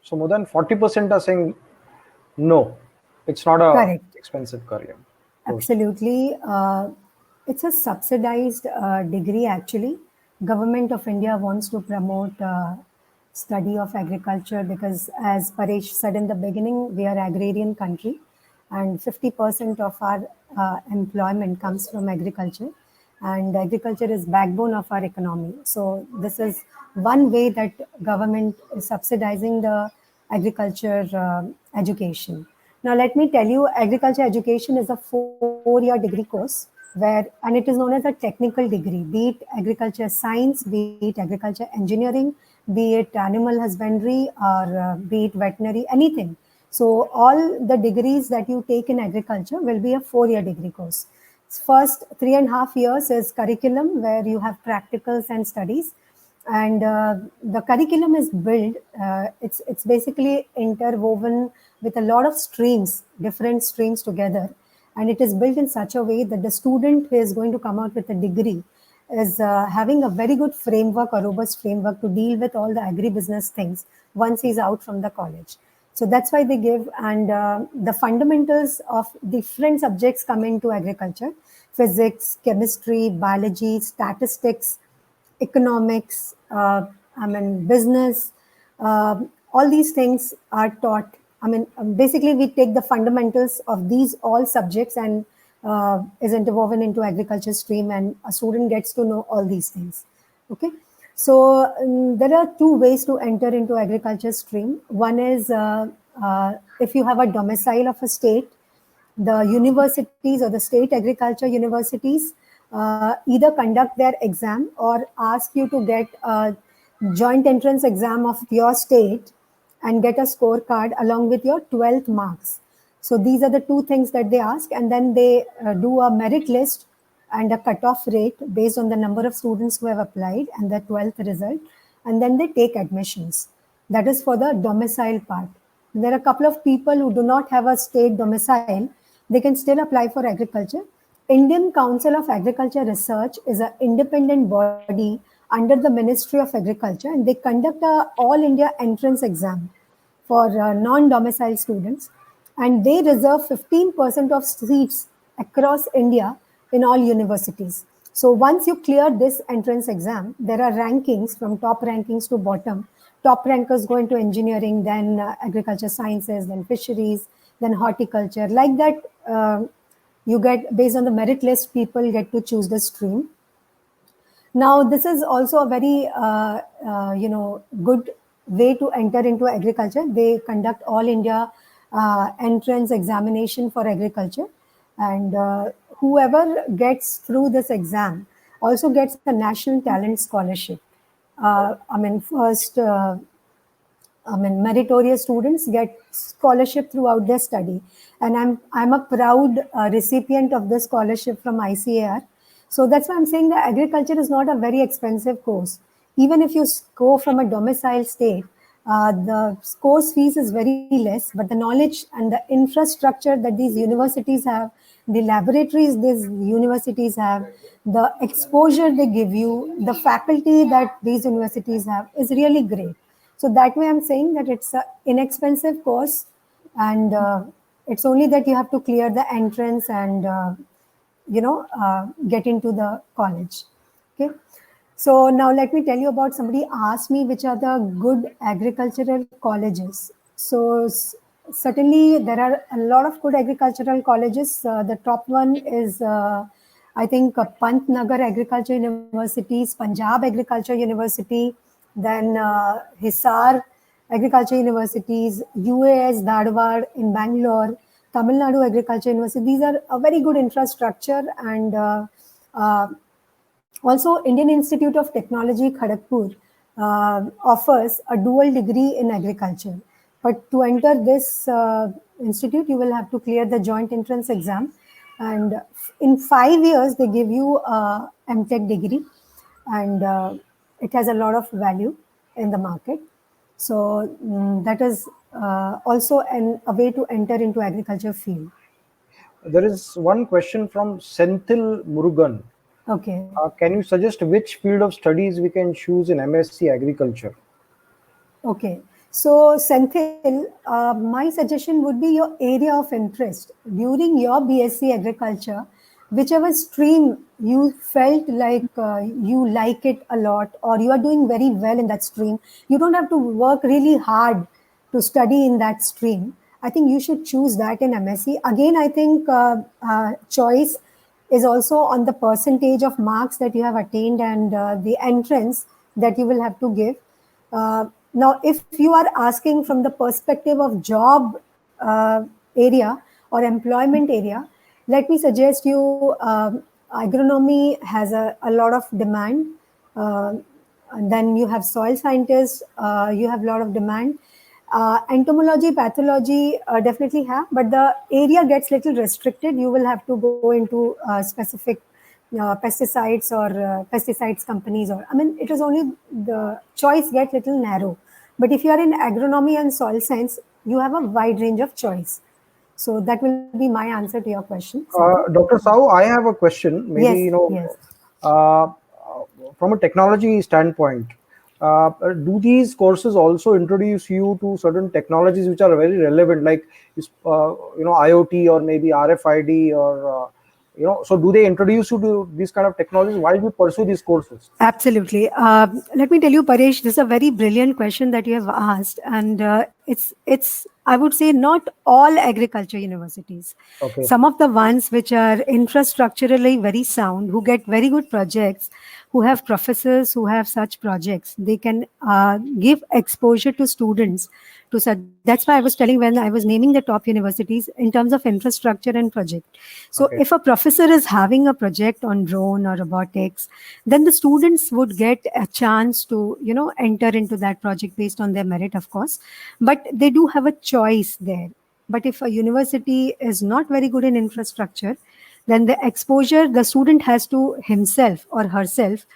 so more than 40% are saying no, it's not a Correct. expensive career. Absolutely. It's a subsidized degree actually. Government of India wants to promote study of agriculture because, as Paresh said in the beginning, we are agrarian country and 50% of our employment comes from agriculture, and agriculture is backbone of our economy. So this is one way that government is subsidizing the agriculture education. Now, let me tell you, agriculture education is a 4-year degree course and it is known as a technical degree, be it agriculture science, be it agriculture engineering, be it animal husbandry, or be it veterinary, anything. So all the degrees that you take in agriculture will be a 4-year degree course. First 3.5 years is curriculum where you have practicals and studies, and the curriculum is built, it's basically interwoven with a lot of streams, different streams together, and it is built in such a way that the student who is going to come out with a degree is having a very good framework, a robust framework to deal with all the agribusiness things once he's out from the college. So that's why they give, and the fundamentals of different subjects come into agriculture: physics, chemistry, biology, statistics, economics, business. All these things are taught. Basically, we take the fundamentals of these all subjects and is interwoven into agriculture stream, and a student gets to know all these things. Okay. So there are two ways to enter into agriculture stream. One is if you have a domicile of a state, the universities or the state agriculture universities either conduct their exam or ask you to get a joint entrance exam of your state and get a scorecard along with your 12th marks. So these are the two things that they ask, and then they do a merit list and a cutoff rate based on the number of students who have applied and the 12th result, and then they take admissions. That is for the domicile part. There are a couple of people who do not have a state domicile. They can still apply for agriculture. Indian Council of Agriculture Research is an independent body under the Ministry of Agriculture, and they conduct a all India entrance exam for non-domicile students, and they reserve 15% of seats across India in all universities. So once you clear this entrance exam, there are rankings from top rankings to bottom. Top rankers go into engineering, then agriculture sciences, then fisheries, then horticulture. Like that, you get, based on the merit list, people get to choose the stream. Now, this is also a very, good way to enter into agriculture. They conduct all India entrance examination for agriculture, and whoever gets through this exam also gets a national talent scholarship. Meritorious students get scholarship throughout their study, and I'm a proud recipient of this scholarship from ICAR. So that's why I'm saying that agriculture is not a very expensive course. Even if you go from a domicile state, the course fees is very less, but the knowledge and the infrastructure that these universities have, the laboratories these universities have, the exposure they give you, the faculty that these universities have is really great. So that way I'm saying that it's an inexpensive course, and it's only that you have to clear the entrance and get into the college. Okay. So now let me tell you about, somebody asked me which are the good agricultural colleges. So certainly there are a lot of good agricultural colleges. The top one is, I think, Pantnagar Agriculture Universities, Punjab Agriculture University, then Hisar Agriculture Universities, UAS Dharwad in Bangalore, Tamil Nadu Agriculture University. These are a very good infrastructure, and also Indian Institute of Technology, Kharagpur, offers a dual degree in agriculture. But to enter this institute, you will have to clear the joint entrance exam. And in 5 years, they give you a MTech degree, and it has a lot of value in the market. So that is also a way to enter into agriculture field. There is one question from Senthil Murugan. Okay. Can you suggest which field of studies we can choose in MSc Agriculture? Okay. So Senthil, my suggestion would be your area of interest. During your BSc Agriculture, whichever stream you felt like you like it a lot, or you are doing very well in that stream, you don't have to work really hard to study in that stream. I think you should choose that in MSc. Again, I think choice is also on the percentage of marks that you have attained and the entrance that you will have to give. Now, if you are asking from the perspective of job area or employment area, let me suggest you agronomy has a lot of demand. And then you have soil scientists, you have a lot of demand. Entomology, pathology definitely have, but the area gets little restricted. You will have to go into specific pesticides or pesticides companies, or it is only the choice gets little narrow. But if you are in agronomy and soil science, you have a wide range of choice. So that will be my answer to your question. Dr. Sao, I have a question. Maybe, yes. From a technology standpoint, do these courses also introduce you to certain technologies which are very relevant, like IoT or maybe RFID, or so do they introduce you to these kind of technologies while you pursue these courses? Absolutely. Let me tell you, Paresh, this is a very brilliant question that you have asked, and it's I would say not all agriculture universities. Okay. Some of the ones which are infrastructurally very sound, who get very good projects, who have professors who have such projects, they can give exposure to students to such. That's why I was telling when I was naming the top universities in terms of infrastructure and project. So Okay. if a professor is having a project on drone or robotics, then the students would get a chance to, enter into that project based on their merit, of course. But they do have a choice there. But if a university is not very good in infrastructure, then the exposure the student has to himself or herself,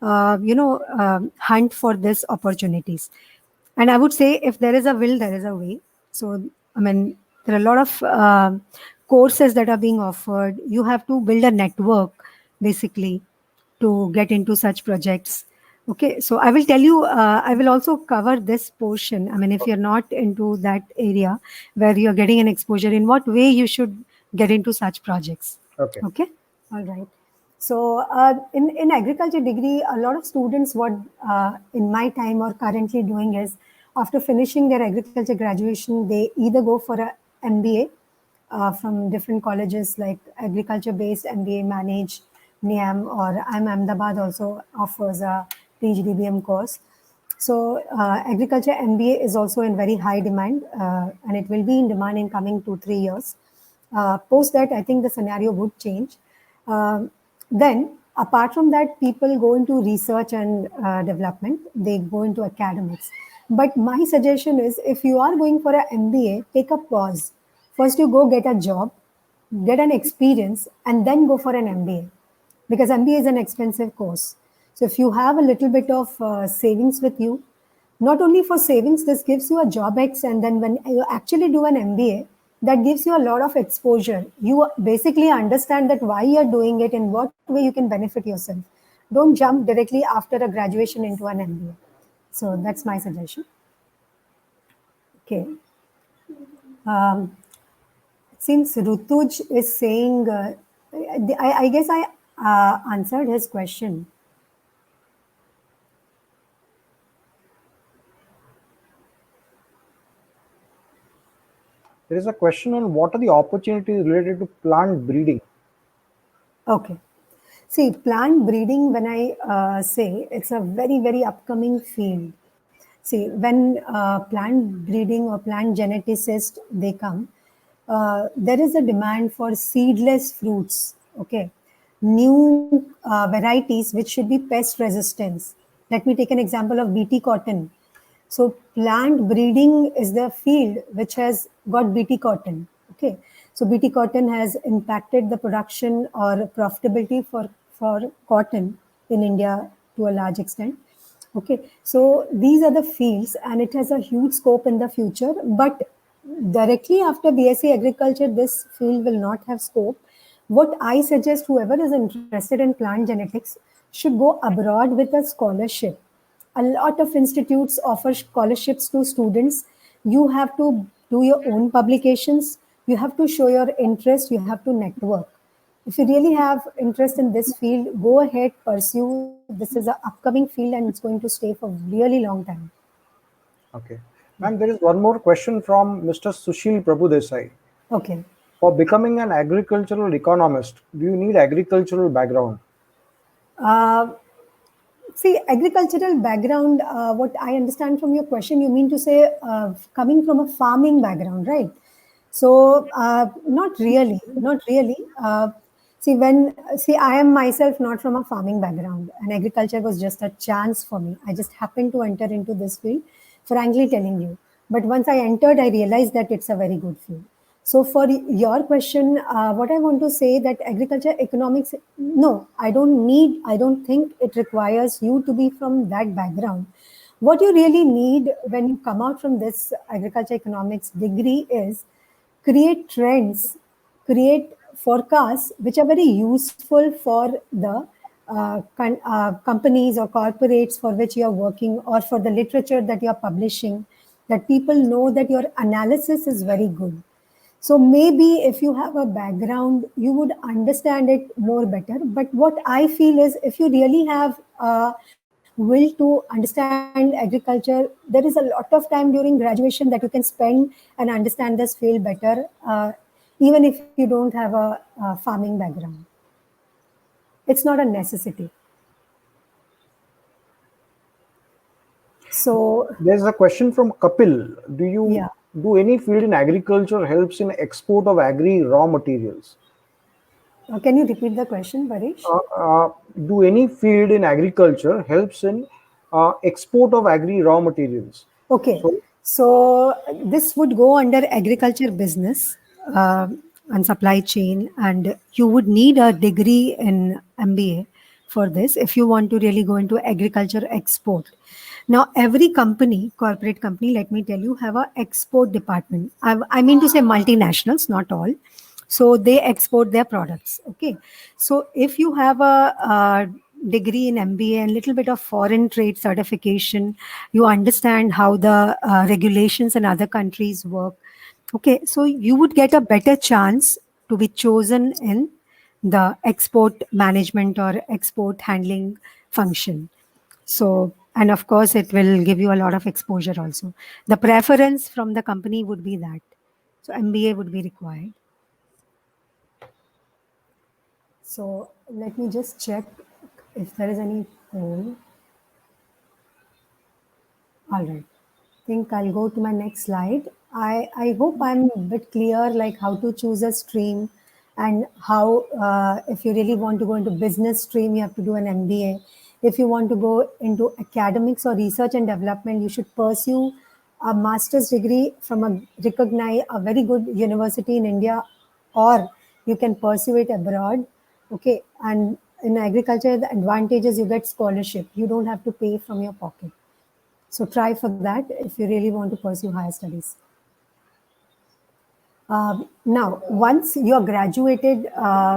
hunt for these opportunities. And I would say if there is a will, there is a way. So, I mean, there are a lot of courses that are being offered. You have to build a network, basically, to get into such projects. Okay, so I will tell you, I will also cover this portion. I mean, if you're not into that area where you're getting an exposure, in what way you should get into such projects. Okay. Okay, all right. So in agriculture degree, a lot of students, what in my time or currently doing is, after finishing their agriculture graduation, they either go for a MBA from different colleges like agriculture-based MBA Manage, NIAM, or IIM Ahmedabad also offers a PGDBM course. So agriculture MBA is also in very high demand, and it will be in demand in coming 2-3 years. Post that, I think the scenario would change. Then, apart from that, people go into research and development. They go into academics. But my suggestion is, if you are going for an MBA, take a pause. First, you go get a job, get an experience, and then go for an MBA. Because MBA is an expensive course. So if you have a little bit of savings with you, not only for savings, this gives you a job X, and then when you actually do an MBA, that gives you a lot of exposure. You basically understand that why you're doing it, in what way you can benefit yourself. Don't jump directly after a graduation into an MBA. So that's my suggestion. Okay. Since Rutuj is saying, I guess I answered his question. There is a question on what are the opportunities related to plant breeding. Okay. See, plant breeding, when I say, it's a very, very upcoming field. See, when plant breeding or plant geneticists, they come, there is a demand for seedless fruits, okay? New varieties which should be pest resistance. Let me take an example of BT cotton. So plant breeding is the field which has got BT cotton. Okay. So BT cotton has impacted the production or profitability for cotton in India to a large extent. Okay. So these are the fields, and it has a huge scope in the future. But directly after BSc Agriculture, this field will not have scope. What I suggest, whoever is interested in plant genetics should go abroad with a scholarship. A lot of institutes offer scholarships to students. You have to do your own publications. You have to show your interest. You have to network. If you really have interest in this field, go ahead, pursue. This is an upcoming field, and it's going to stay for really long time. Okay. Ma'am, there is one more question from Mr. Sushil Prabhudesai. Okay. For becoming an agricultural economist, do you need agricultural background? See, agricultural background, what I understand from your question, you mean to say coming from a farming background, right? So, not really, not really. See, I am myself not from a farming background, and agriculture was just a chance for me. I just happened to enter into this field, frankly telling you. But once I entered, I realized that it's a very good field. So for your question, what I want to say that agriculture economics, no, I don't think it requires you to be from that background. What you really need when you come out from this agriculture economics degree is create trends, create forecasts which are very useful for the companies or corporates for which you are working, or for the literature that you are publishing, that people know that your analysis is very good. So maybe if you have a background, you would understand it more better. But what I feel is, if you really have a will to understand agriculture, there is a lot of time during graduation that you can spend and understand this field better, even if you don't have a farming background. It's not a necessity. So There's a question from Kapil. Do you yeah. do any field in agriculture helps in export of agri raw materials? Can you repeat the question, Paresh? Do any field in agriculture helps in export of agri raw materials? Okay, So, so this would go under agriculture business uh, and supply chain, and you would need a degree in MBA for this if you want to really go into agriculture export. Now, every company, corporate company, let me tell you, have a export department. I mean to say multinationals, not all. So they export their products. Okay, so if you have a degree in MBA and little bit of foreign trade certification, you understand how the regulations in other countries work. Okay, so you would get a better chance to be chosen in the export management or export handling function. So, and of course, it will give you a lot of exposure also. The preference from the company would be that. So, MBA would be required. So, let me just check if there is any poll. All right. Think I'll go to my next slide. I hope I'm a bit clear, like how to choose a stream and how, if you really want to go into business stream, you have to do an MBA. If you want to go into academics or research and development, you should pursue a master's degree from a recognized, a very good university in India, or you can pursue it abroad. Okay. And in agriculture, the advantage is you get scholarship. You don't have to pay from your pocket. So try for that if you really want to pursue higher studies. Now, once you're graduated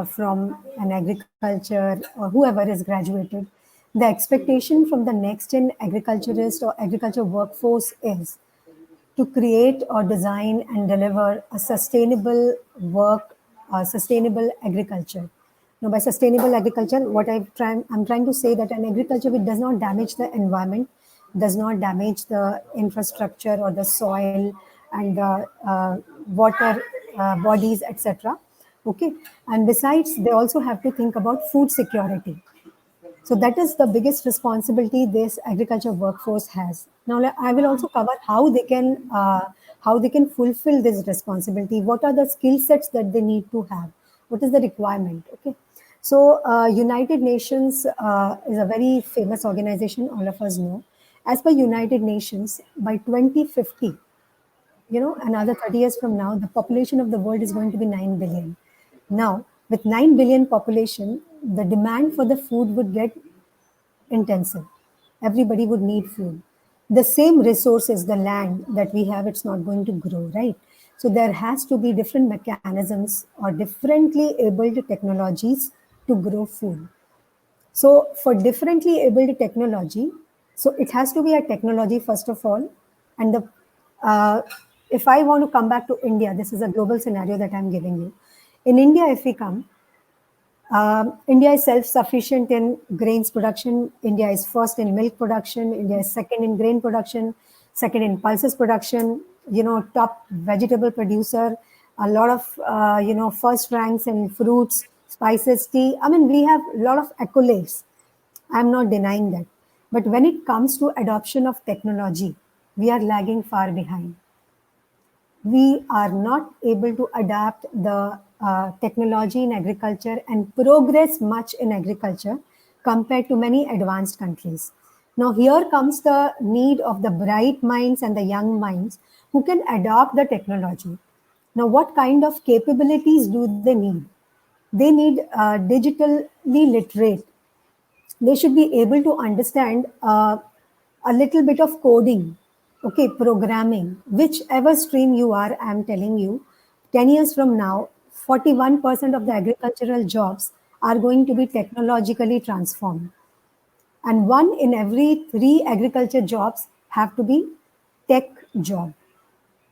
from an agriculture or whoever is graduated, the expectation from the next gen agriculturist or agriculture workforce is to create or design and deliver a sustainable work, sustainable agriculture. Now, by sustainable agriculture, I'm trying to say that an agriculture which does not damage the environment, does not damage the infrastructure or the soil and the water bodies, etc. Okay, and besides, they also have to think about food security. So that is the biggest responsibility this agriculture workforce has. Now I will also cover how they can fulfill this responsibility. What are the skill sets that they need to have? What is the requirement? Okay. So United Nations is a very famous organization. All of us know. As per United Nations, by 2050, another 30 years from now, the population of the world is going to be 9 billion. Now, with 9 billion population, the demand for the food would get intensive. Everybody would need food. The same resources, the land that we have, it's not going to grow, right? So there has to be different mechanisms or differently abled technologies to grow food. So for differently abled technology, so it has to be a technology first of all, and if I want to come back to India, this is a global scenario that I'm giving you. In India, if we come, India is self-sufficient in grains production. India is first in milk production. India is second in grain production, second in pulses production. Top vegetable producer. A lot of first ranks in fruits, spices, tea. I mean, we have a lot of accolades. I'm not denying that. But when it comes to adoption of technology, we are lagging far behind. We are not able to adapt the technology in agriculture and progress much in agriculture compared to many advanced countries. Now, here comes the need of the bright minds and the young minds who can adopt the technology. Now, what kind of capabilities do they need? They need digitally literate. They should be able to understand a little bit of coding, okay, programming, whichever stream you are. I'm telling you, 10 years from now, 41% of the agricultural jobs are going to be technologically transformed, and one in every three agriculture jobs have to be tech job.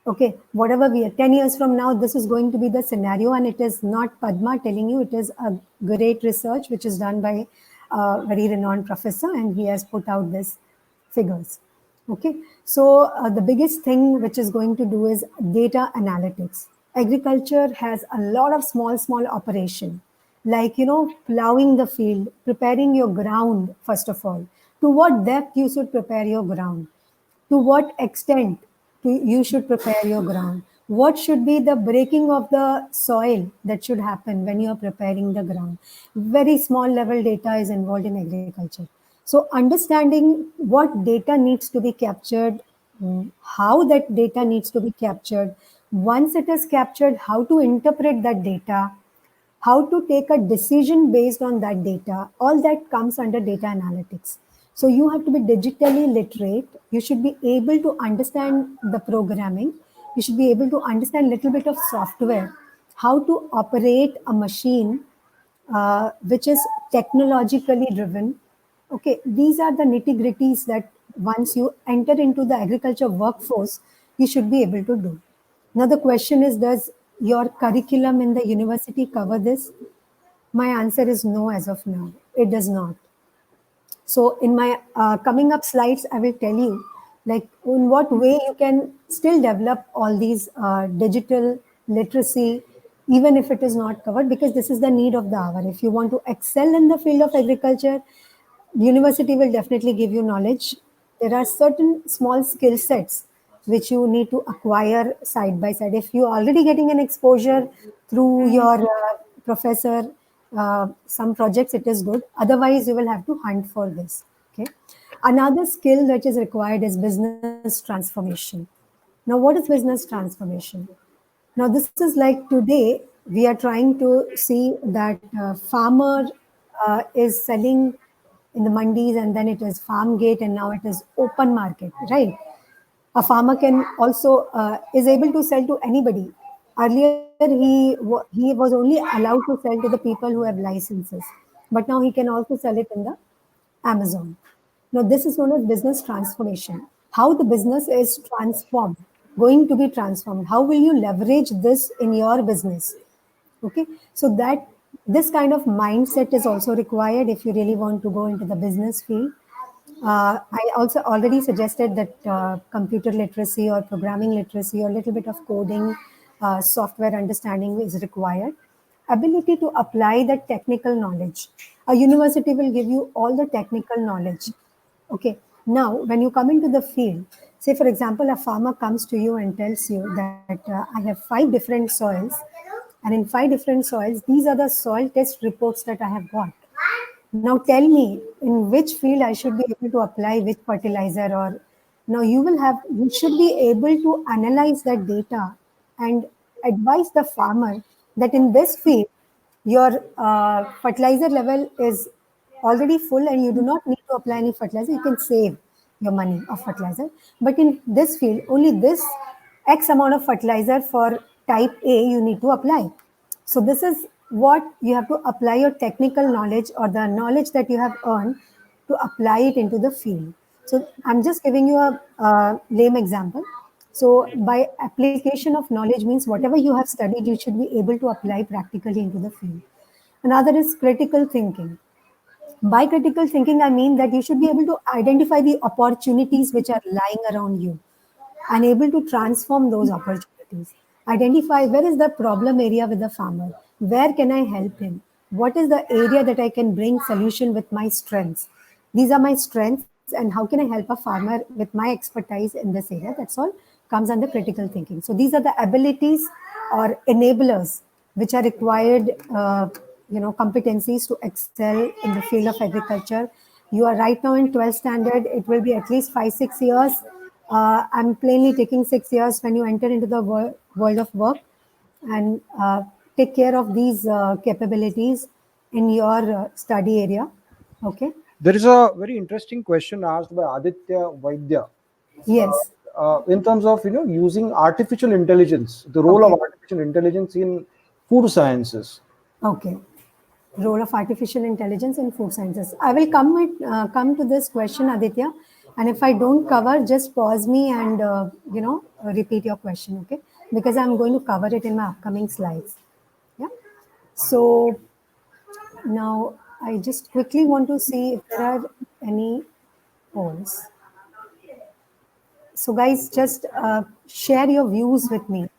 Okay, whatever we are, 10 years from now, this is going to be the scenario, and it is not Padma telling you, it is a great research which is done by a very renowned professor, and he has put out this figures. Okay, so the biggest thing which is going to do is data analytics. Agriculture has a lot of small operation, like plowing the field, preparing your ground first of all. To what depth you should prepare your ground? to what extent you should prepare your ground, what should be the breaking of the soil that should happen when you are preparing the ground. Very small level data is involved in agriculture. So understanding what data needs to be captured, how that data needs to be captured, once it is captured, how to interpret that data, how to take a decision based on that data, all that comes under data analytics. So you have to be digitally literate. You should be able to understand the programming. You should be able to understand a little bit of software, how to operate a machine which is technologically driven. Okay, these are the nitty gritties that once you enter into the agriculture workforce, you should be able to do. Now, the question is, does your curriculum in the university cover this? My answer is no as of now. It does not. So in my coming up slides, I will tell you like in what way you can still develop all these digital literacy, even if it is not covered, because this is the need of the hour. If you want to excel in the field of agriculture, university will definitely give you knowledge. There are certain small skill sets which you need to acquire side by side. If you're already getting an exposure through your professor, some projects, it is good. Otherwise, you will have to hunt for this. Okay. Another skill that is required is business transformation. Now, what is business transformation? Now, this is like today, we are trying to see that farmer is selling in the mandis, and then it is farm gate, and now it is open market, right? A farmer can also is able to sell to anybody. Earlier, he was only allowed to sell to the people who have licenses, but now he can also sell it in the Amazon. Now, this is known as business transformation. How the business is transformed, going to be transformed. How will you leverage this in your business? Okay, so that this kind of mindset is also required if you really want to go into the business field. I also already suggested that computer literacy or programming literacy or a little bit of coding, software understanding is required. Ability to apply that technical knowledge. A university will give you all the technical knowledge. Okay. Now, when you come into the field, say for example, a farmer comes to you and tells you that I have 5 different soils, and in 5 different soils, these are the soil test reports that I have got. Now tell me in which field I should be able to apply which fertilizer, or now you should be able to analyze that data and advise the farmer that in this field your fertilizer level is already full and you do not need to apply any fertilizer. You can save your money of fertilizer. But in this field, only this X amount of fertilizer for type A you need to apply. So this is what you have to apply your technical knowledge or the knowledge that you have earned to apply it into the field. So I'm just giving you a lame example. So by application of knowledge means whatever you have studied, you should be able to apply practically into the field. Another is critical thinking. By critical thinking, I mean that you should be able to identify the opportunities which are lying around you and able to transform those opportunities. Identify where is the problem area with the farmer, where can I help him, what is the area that I can bring solution with my strengths. These are my strengths, and how can I help a farmer with my expertise in this area. That's all comes under critical thinking. So these are the abilities or enablers which are required, competencies to excel in the field of agriculture. You are right now in 12th standard. It will be at least 5-6 years. I'm plainly taking 6 years when you enter into the world of work, and take care of these capabilities in your study area. Okay. There is a very interesting question asked by Aditya Vaidya. Yes. In terms of using artificial intelligence, the role of artificial intelligence in food sciences. Okay. Role of artificial intelligence in food sciences. I will come to this question, Aditya, and if I don't cover, just pause me and repeat your question, okay? Because I'm going to cover it in my upcoming slides. Yeah. So now I just quickly want to see if there are any polls. So guys, just share your views with me.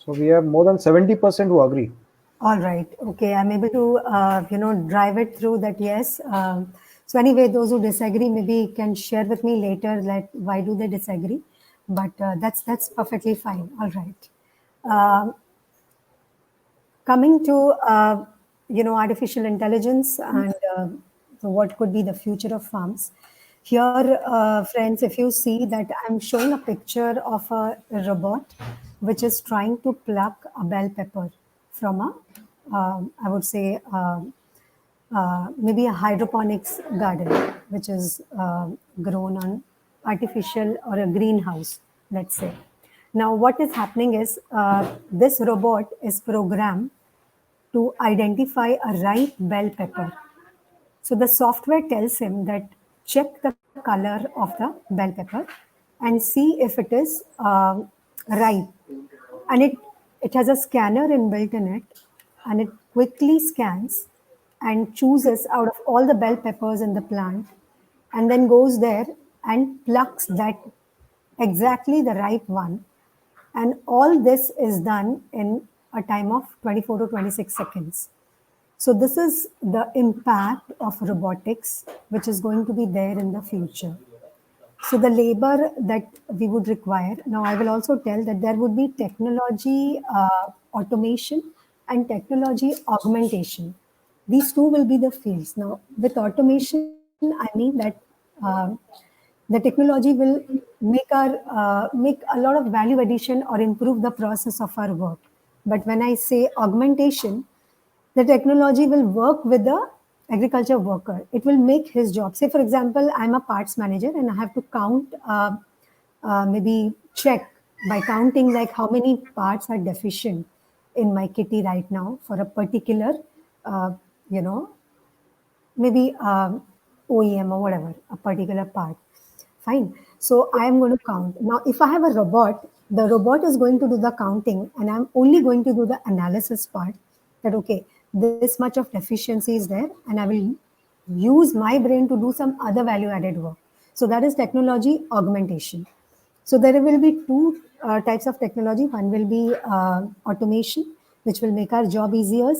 So we have more than 70% who agree. All right. Okay. I'm able to, drive it through that. Yes. So anyway, those who disagree maybe can share with me later, like why do they disagree? But that's perfectly fine. All right. Coming to artificial intelligence and so what could be the future of farms. Here, friends, if you see that I'm showing a picture of a robot which is trying to pluck a bell pepper from a, I would say, maybe a hydroponics garden, which is grown on artificial or a greenhouse, let's say. Now, what is happening is this robot is programmed to identify a ripe bell pepper. So the software tells him that check the color of the bell pepper and see if it is ripe. And it has a scanner inbuilt in it, and it quickly scans and chooses out of all the bell peppers in the plant, and then goes there and plucks that exactly the right one. And all this is done in a time of 24 to 26 seconds. So this is the impact of robotics, which is going to be there in the future. So the labor that we would require, now I will also tell that there would be technology automation and technology augmentation. These two will be the fields. Now with automation, I mean that uh, the technology will make a lot of value addition or improve the process of our work. But when I say augmentation, the technology will work with the agriculture worker. It will make his job. Say, for example, I'm a parts manager and I have to count, maybe check by counting like how many parts are deficient in my kitty right now for a particular, uh, you know, maybe OEM or whatever, a particular part. Fine. So I am going to count. Now, if I have a robot, the robot is going to do the counting and I'm only going to do the analysis part that, okay, this much of deficiency is there and I will use my brain to do some other value added work. So that is technology augmentation. So there will be two types of technology. One will be automation, which will make our job easier,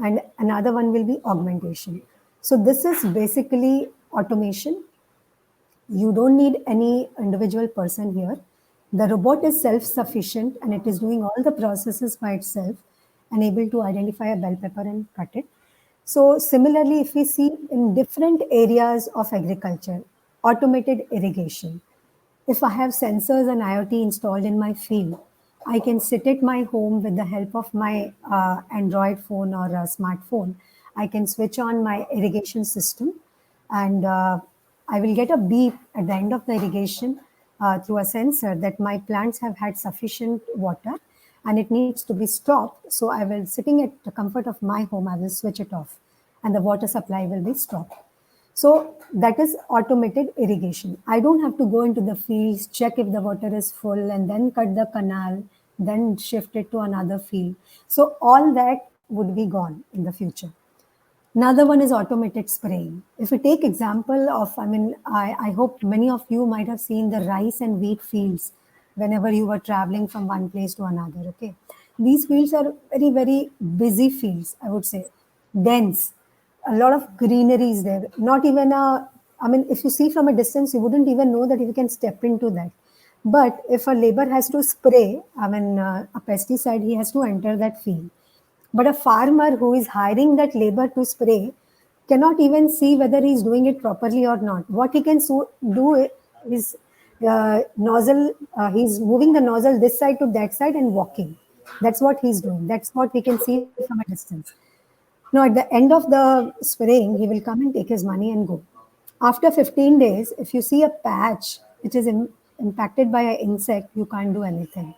and another one will be augmentation. So this is basically automation. You don't need any individual person here. The robot is self-sufficient and it is doing all the processes by itself and able to identify a bell pepper and cut it. So similarly, if we see in different areas of agriculture, automated irrigation, if I have sensors and IoT installed in my field, I can sit at my home with the help of my Android phone or a smartphone. I can switch on my irrigation system and I will get a beep at the end of the irrigation through a sensor that my plants have had sufficient water and it needs to be stopped. So I will, sitting at the comfort of my home, I will switch it off and the water supply will be stopped. So that is automated irrigation. I don't have to go into the fields, check if the water is full, and then cut the canal, then shift it to another field. So all that would be gone in the future. Another one is automated spraying. If we take example of, I hope many of you might have seen the rice and wheat fields whenever you were traveling from one place to another. Okay, these fields are very, very busy fields. I would say dense, a lot of greenery is there. Not even if you see from a distance, you wouldn't even know that you can step into that. But if a labor has to spray, a pesticide, he has to enter that field. But a farmer who is hiring that labor to spray cannot even see whether he's doing it properly or not. What he can do is nozzle, he's moving the nozzle this side to that side and walking. That's what he's doing. That's what we can see from a distance. Now, at the end of the spraying, he will come and take his money and go. After 15 days, if you see a patch which is impacted by an insect, you can't do anything.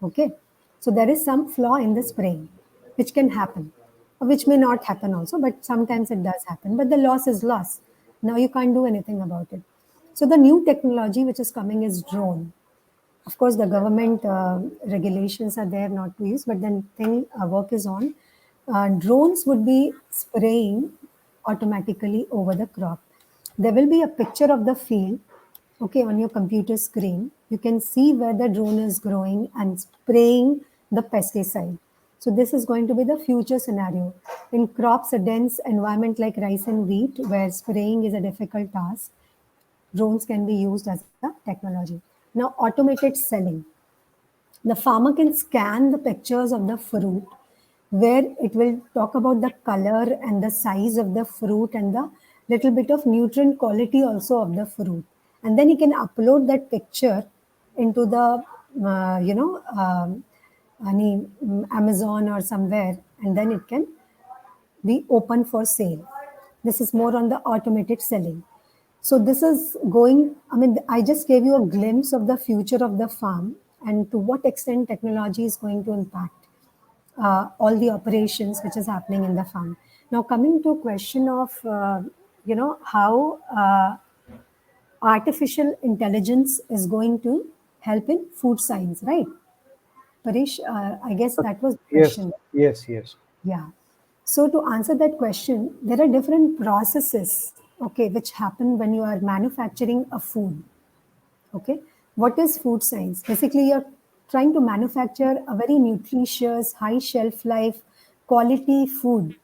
Okay. So there is some flaw in the spraying, which can happen, or which may not happen also, but sometimes it does happen. But the loss is loss. Now you can't do anything about it. So the new technology which is coming is drone. Of course, the government regulations are there not to use, but then work is on. Drones would be spraying automatically over the crop. There will be a picture of the field, okay, on your computer screen. You can see where the drone is growing and spraying the pesticide. So this is going to be the future scenario. In crops, a dense environment like rice and wheat, where spraying is a difficult task, drones can be used as a technology. Now, automated selling. The farmer can scan the pictures of the fruit where it will talk about the color and the size of the fruit and the little bit of nutrient quality also of the fruit. And then he can upload that picture into the, any Amazon or somewhere, and then it can be open for sale. This is more on the automated selling. So this is going, I mean, I just gave you a glimpse of the future of the farm and to what extent technology is going to impact all the operations which is happening in the farm. Now coming to a question of, how artificial intelligence is going to help in food science, right? Parish, I guess that was the Yes, question. yes. Yeah. So to answer that question, there are different processes, okay, which happen when you are manufacturing a food. Okay. What is food science? Basically, you're trying to manufacture a very nutritious, high shelf life, quality food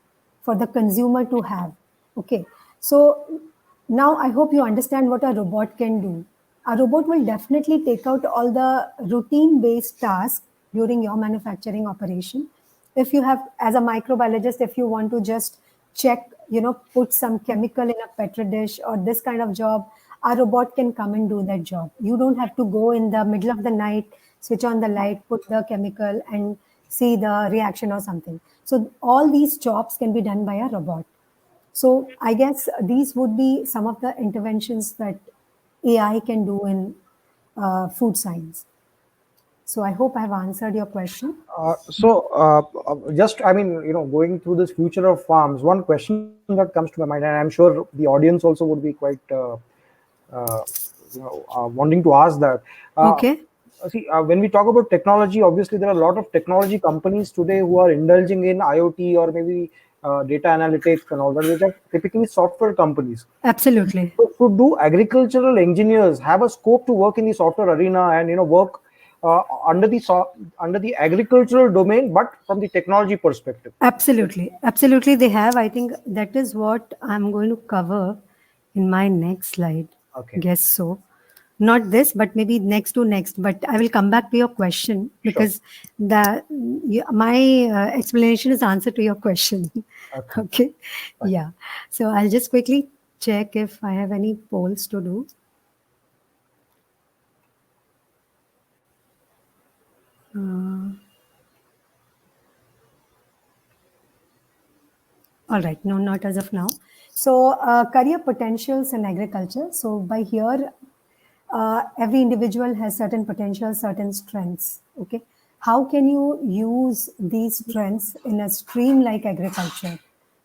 for the consumer to have. Okay. So now I hope you understand what a robot can do. A robot will definitely take out all the routine based tasks during your manufacturing operation. If you have, as a microbiologist, if you want to just check, put some chemical in a petri dish or this kind of job, a robot can come and do that job. You don't have to go in the middle of the night, switch on the light, put the chemical and see the reaction or something. So all these jobs can be done by a robot. So I guess these would be some of the interventions that AI can do in food science. So I hope I've answered your question. Just, I mean, going through this future of farms, one question that comes to my mind, and I'm sure the audience also would be quite, uh, wanting to ask that. Okay. When we talk about technology, obviously there are a lot of technology companies today who are indulging in IoT or maybe data analytics and all that, which are typically software companies. Absolutely. So do agricultural engineers have a scope to work in the software arena and work under the agricultural domain, but from the technology perspective? Absolutely. Absolutely, they have. I think that is what I'm going to cover in my next slide. Okay, Guess so. Not this, but maybe next to next. But I will come back to your question sure. because my explanation is answer to your question. Okay, Okay. fine. Yeah. So I'll just quickly check if I have any polls to do. All right, no, not as of now. So, career potentials in agriculture. So, by here, every individual has certain potentials, certain strengths. Okay, how can you use these strengths in a stream like agriculture?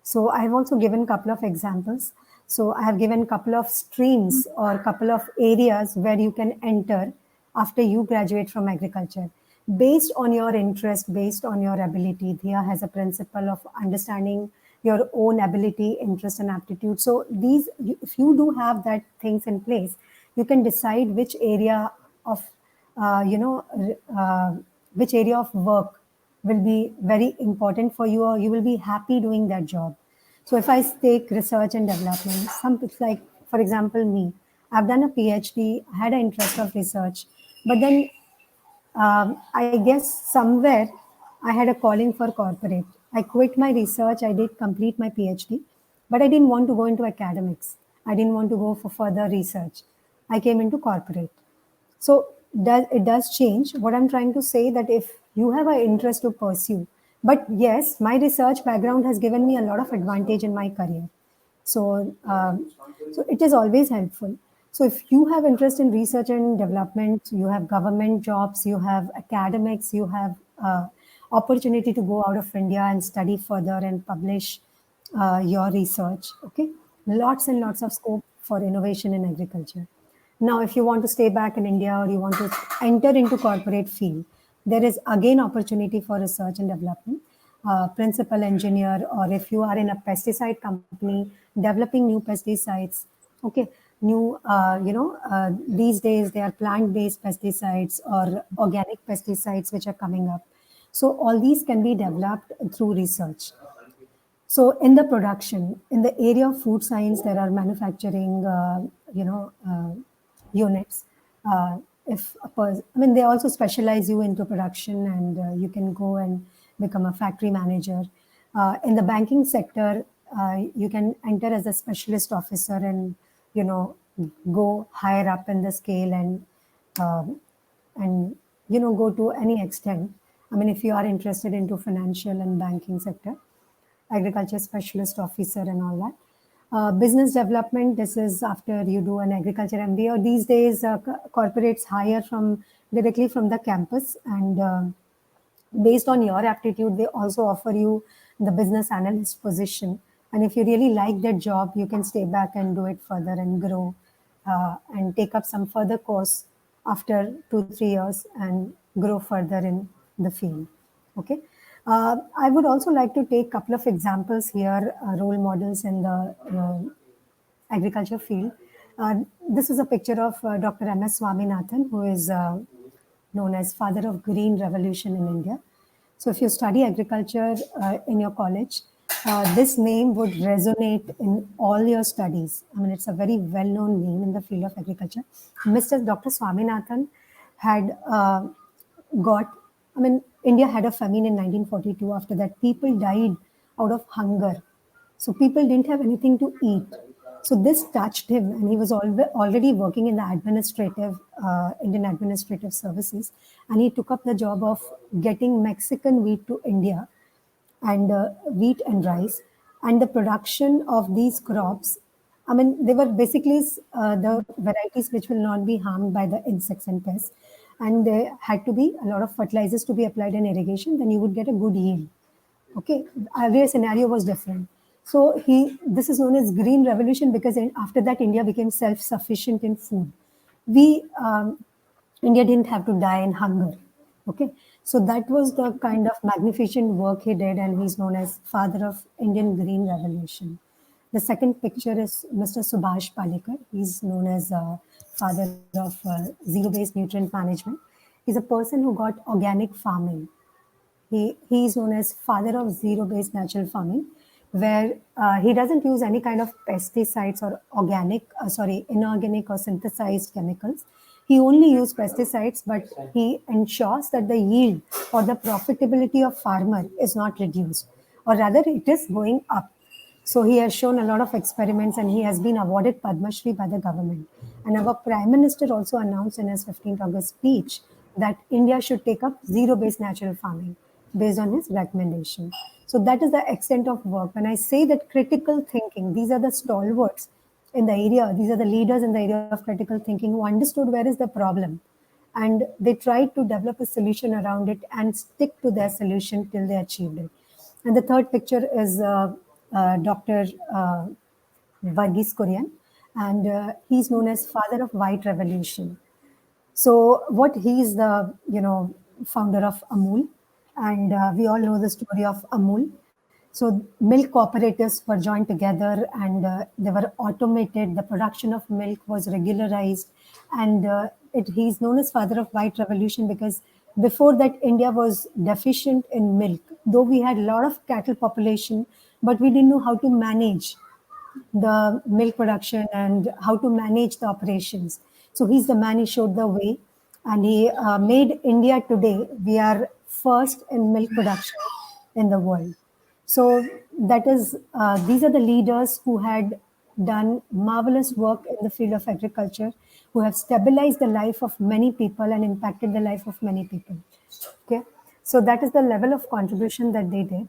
So, I have also given a couple of examples. So, I have given a couple of streams or a couple of areas where you can enter after you graduate from agriculture based on your interest, based on your ability. Dhia has a principle of understanding your own ability, interest, and aptitude. So these, if you do have that things in place, you can decide which area of, which area of work will be very important for you, or you will be happy doing that job. So if I take research and development, some it's like, for example, me, I've done a PhD, I had an interest of research, but then I guess somewhere I had a calling for corporate. I quit my research, I did complete my PhD, but I didn't want to go into academics. I didn't want to go for further research. I came into corporate. So it does change. What I'm trying to say that if you have an interest to pursue, but yes, my research background has given me a lot of advantage in my career. So it is always helpful. So if you have interest in research and development, you have government jobs, you have academics, you have opportunity to go out of India and study further and publish your research. Okay, lots and lots of scope for innovation in agriculture. Now, if you want to stay back in India or you want to enter into corporate field, there is again opportunity for research and development. Principal engineer, or if you are in a pesticide company developing new pesticides, okay, new, these days there are plant-based pesticides or organic pesticides which are coming up. So all these can be developed through research. So in the production, in the area of food science, there are manufacturing, units. If a person, I mean, they also specialize you into production, and you can go and become a factory manager. In the banking sector, you can enter as a specialist officer and, you know, go higher up in the scale um, and go to any extent. I mean, if you are interested into financial and banking sector, agriculture specialist officer and all that. Business development, this is after you do an agriculture MBA, or these days corporates hire from directly from the campus, and based on your aptitude, they also offer you the business analyst position. And if you really like that job, you can stay back and do it further and grow and take up some further course after 2-3 years and grow further in the field. Okay. I would also like to take a couple of examples here, role models in the agriculture field. This is a picture of Dr. M.S. Swaminathan, who is known as father of green revolution in India. So if you study agriculture in your college, this name would resonate in all your studies. I mean, it's a very well-known name in the field of agriculture. Mr. Dr. Swaminathan had India had a famine in 1942. After that, people died out of hunger. So people didn't have anything to eat. So this touched him, and he was already working in the Indian administrative services, and he took up the job of getting Mexican wheat to India, and wheat and rice, and the production of these crops. I mean, they were basically the varieties which will not be harmed by the insects and pests, and there had to be a lot of fertilizers to be applied in irrigation. Then you would get a good yield. Okay, earlier scenario was different. So this is known as green revolution, because after that India became self-sufficient in food. India didn't have to die in hunger. Okay, so that was the kind of magnificent work he did, and he's known as father of Indian green revolution. The second picture is Mr. Subhash Palekar. He's known as father of zero-based nutrient management. He's a person who got organic farming. He is known as father of zero-based natural farming, where he doesn't use any kind of pesticides or inorganic or synthesized chemicals. He only uses pesticides, but he ensures that the yield or the profitability of farmer is not reduced, or rather it is going up. So he has shown a lot of experiments, and he has been awarded Padma Shri by the government. And our Prime Minister also announced in his 15th August speech that India should take up zero-based natural farming based on his recommendation. So that is the extent of work. When I say that critical thinking, these are the stalwarts in the area, these are the leaders in the area of critical thinking who understood where is the problem, and they tried to develop a solution around it and stick to their solution till they achieved it. And the third picture is Dr. Varghese Kurian, and he's known as father of white revolution. So he's the founder of Amul, and we all know the story of Amul. So milk cooperatives were joined together, and they were automated. The production of milk was regularized, and he's known as father of white revolution because before that India was deficient in milk. Though we had a lot of cattle population, but we didn't know how to manage the milk production and how to manage the operations. So he's the man, he showed the way, and he made India today. We are first in milk production in the world. So that is, these are the leaders who had done marvelous work in the field of agriculture, who have stabilized the life of many people and impacted the life of many people. Okay, so that is the level of contribution that they did.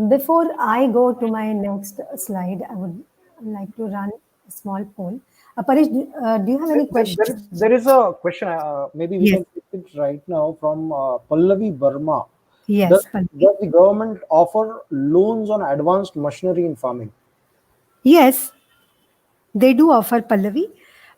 Before I go to my next slide, I would like to run a small poll. Paresh, do you have any questions? There is a question. Maybe we Yes. can take it right now from Pallavi Burma. Yes, Does Pallavi. the government offer loans on advanced machinery in farming? Yes, they do offer, Pallavi.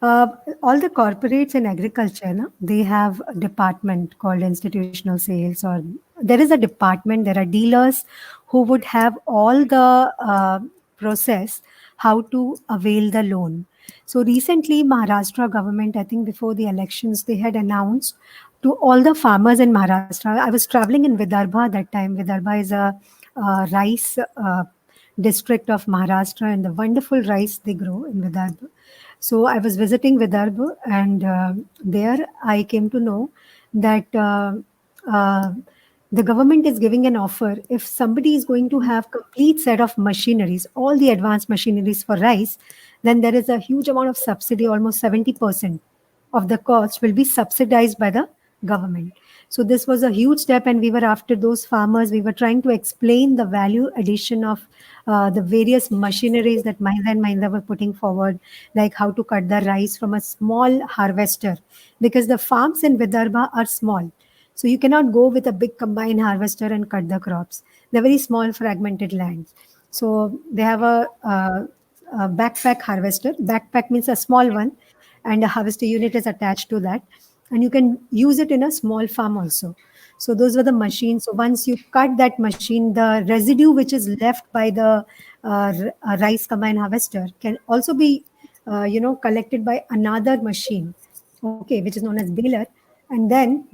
All the corporates in agriculture, they have a department called institutional sales, or there is a department, there are dealers who would have all the process how to avail the loan. So recently, Maharashtra government, I think before the elections, they had announced to all the farmers in Maharashtra. I was traveling in Vidarbha that time. Vidarbha is a rice district of Maharashtra, and the wonderful rice they grow in Vidarbha. So I was visiting Vidarbha, and there I came to know that uh, the government is giving an offer. If somebody is going to have complete set of machineries, all the advanced machineries for rice, then there is a huge amount of subsidy, almost 70% of the cost will be subsidized by the government. So this was a huge step, and we were after those farmers. We were trying to explain the value addition of the various machineries that Mahindra and Mahindra were putting forward, like how to cut the rice from a small harvester, because the farms in Vidarbha are small. So you cannot go with a big combine harvester and cut the crops. They're very small, fragmented lands. So they have a backpack harvester. Backpack means a small one, and a harvester unit is attached to that, and you can use it in a small farm also. So those were the machines. So once you cut that machine, the residue which is left by the rice combine harvester can also be collected by another machine, okay, which is known as baler. And then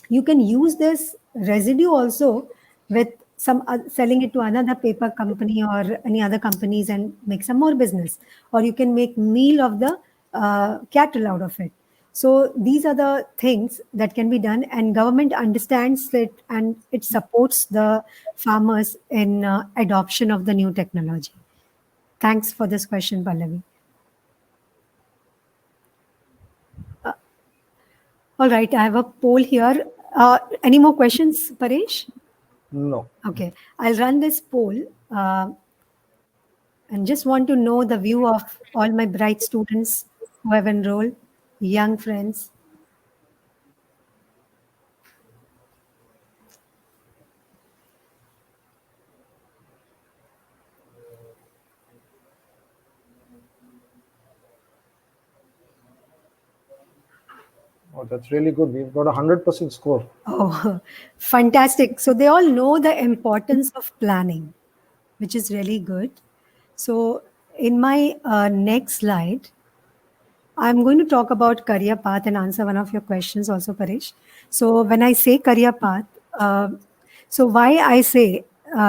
you can use this residue also with some selling it to another paper company or any other companies and make some more business, or you can make meal of the cattle out of it. So these are the things that can be done, and government understands it and it supports the farmers in adoption of the new technology. Thanks for this question, Pallavi. All right, I have a poll here. Any more questions, Paresh? No. Okay, I'll run this poll and just want to know the view of all my bright students who have enrolled, young friends. Oh, that's really good. We've got 100% score. Oh, fantastic. So they all know the importance of planning, which is really good. So in my next slide, I'm going to talk about career path and answer one of your questions also, Paresh. So when I say career path, so why I say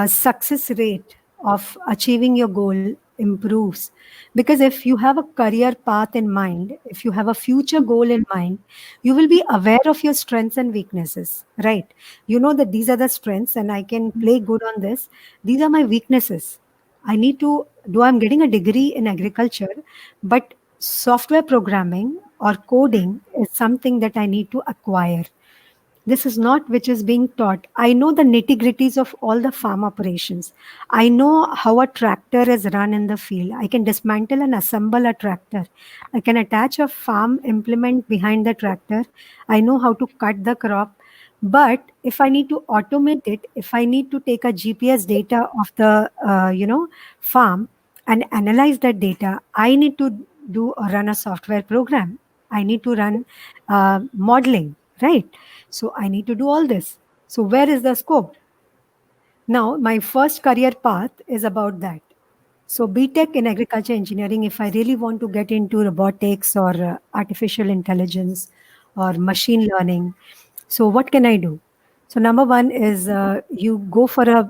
success rate of achieving your goal improves, because if you have a career path in mind, if you have a future goal in mind, you will be aware of your strengths and weaknesses, right? You know that these are the strengths and I can play good on this. These are my weaknesses. I need to do, I'm getting a degree in agriculture, but software programming or coding is something that I need to acquire. This is not which is being taught. I know the nitty gritties of all the farm operations. I know how a tractor is run in the field. I can dismantle and assemble a tractor. I can attach a farm implement behind the tractor. I know how to cut the crop. But if I need to automate it, if I need to take a GPS data of the farm and analyze that data, I need to do or run a software program. I need to run modeling, right? So I need to do all this. So where is the scope? Now, my first career path is about that. So BTech in agriculture engineering, if I really want to get into robotics or artificial intelligence or machine learning, so what can I do? So number one is you go for a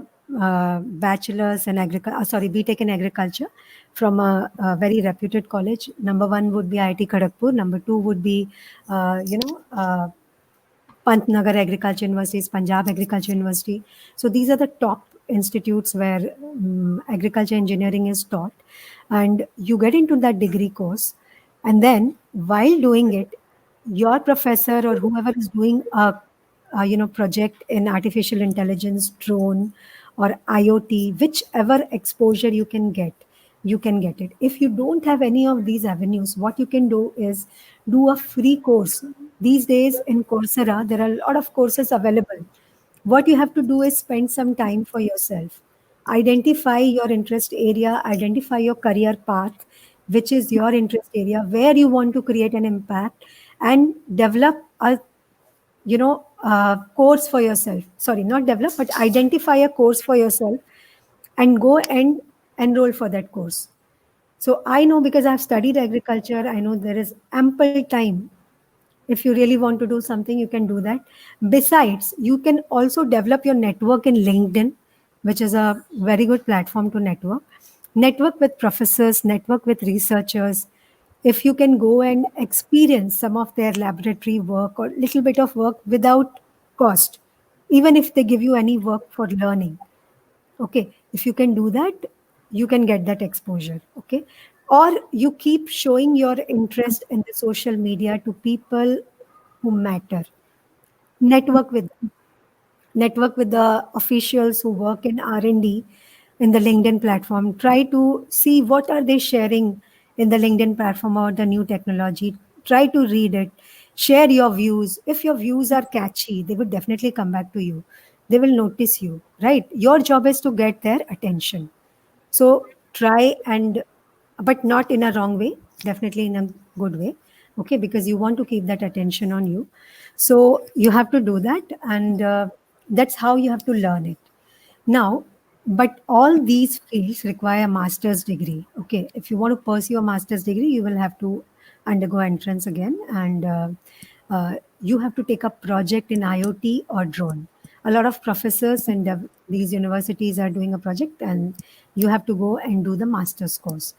bachelor's in BTech in agriculture from a very reputed college. Number one would be IIT Kharagpur. Number two would be, Pantnagar Agriculture University, Punjab Agriculture University. So these are the top institutes where agriculture engineering is taught, and you get into that degree course, and then while doing it, your professor or whoever is doing a project in artificial intelligence, drone, or IoT, whichever exposure you can get it. If you don't have any of these avenues, what you can do is do a free course. These days in Coursera, there are a lot of courses available. What you have to do is spend some time for yourself. Identify your interest area, identify your career path, which is your interest area, where you want to create an impact, and develop a course for yourself. Sorry, not develop, but identify a course for yourself and go and enroll for that course. So I know, because I've studied agriculture, I know there is ample time If you really want to do something, you can do that. Besides, you can also develop your network in LinkedIn, which is a very good platform to network. Network with professors, network with researchers. If you can go and experience some of their laboratory work or little bit of work without cost, even if they give you any work for learning, okay, if you can do that, you can get that exposure. Okay, or you keep showing your interest in the social media to people who matter. Network with network with the officials who work in R&D in the LinkedIn platform. Try to see what are they sharing in the LinkedIn platform about the new technology. Try to read it. Share your views. If your views are catchy, they would definitely come back to you. They will notice you, right? Your job is to get their attention. So try and, but not in a wrong way, definitely in a good way. Okay, because you want to keep that attention on you. So you have to do that, and that's how you have to learn it. Now, but all these fields require a master's degree. Okay, if you want to pursue a master's degree, you will have to undergo entrance again, and you have to take a project in IoT or drone. A lot of professors and these universities are doing a project, and you have to go and do the master's course.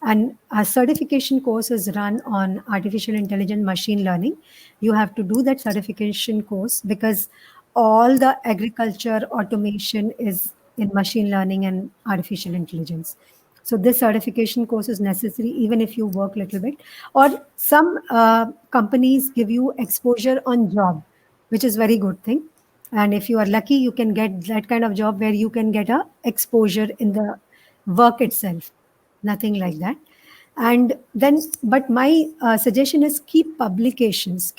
And a certification course is run on artificial intelligence, machine learning. You have to do that certification course because all the agriculture automation is in machine learning and artificial intelligence. So this certification course is necessary even if you work a little bit. Or some companies give you exposure on job, which is very good thing. And if you are lucky, you can get that kind of job where you can get a exposure in the work itself. Nothing like that. And then, but my suggestion is keep publications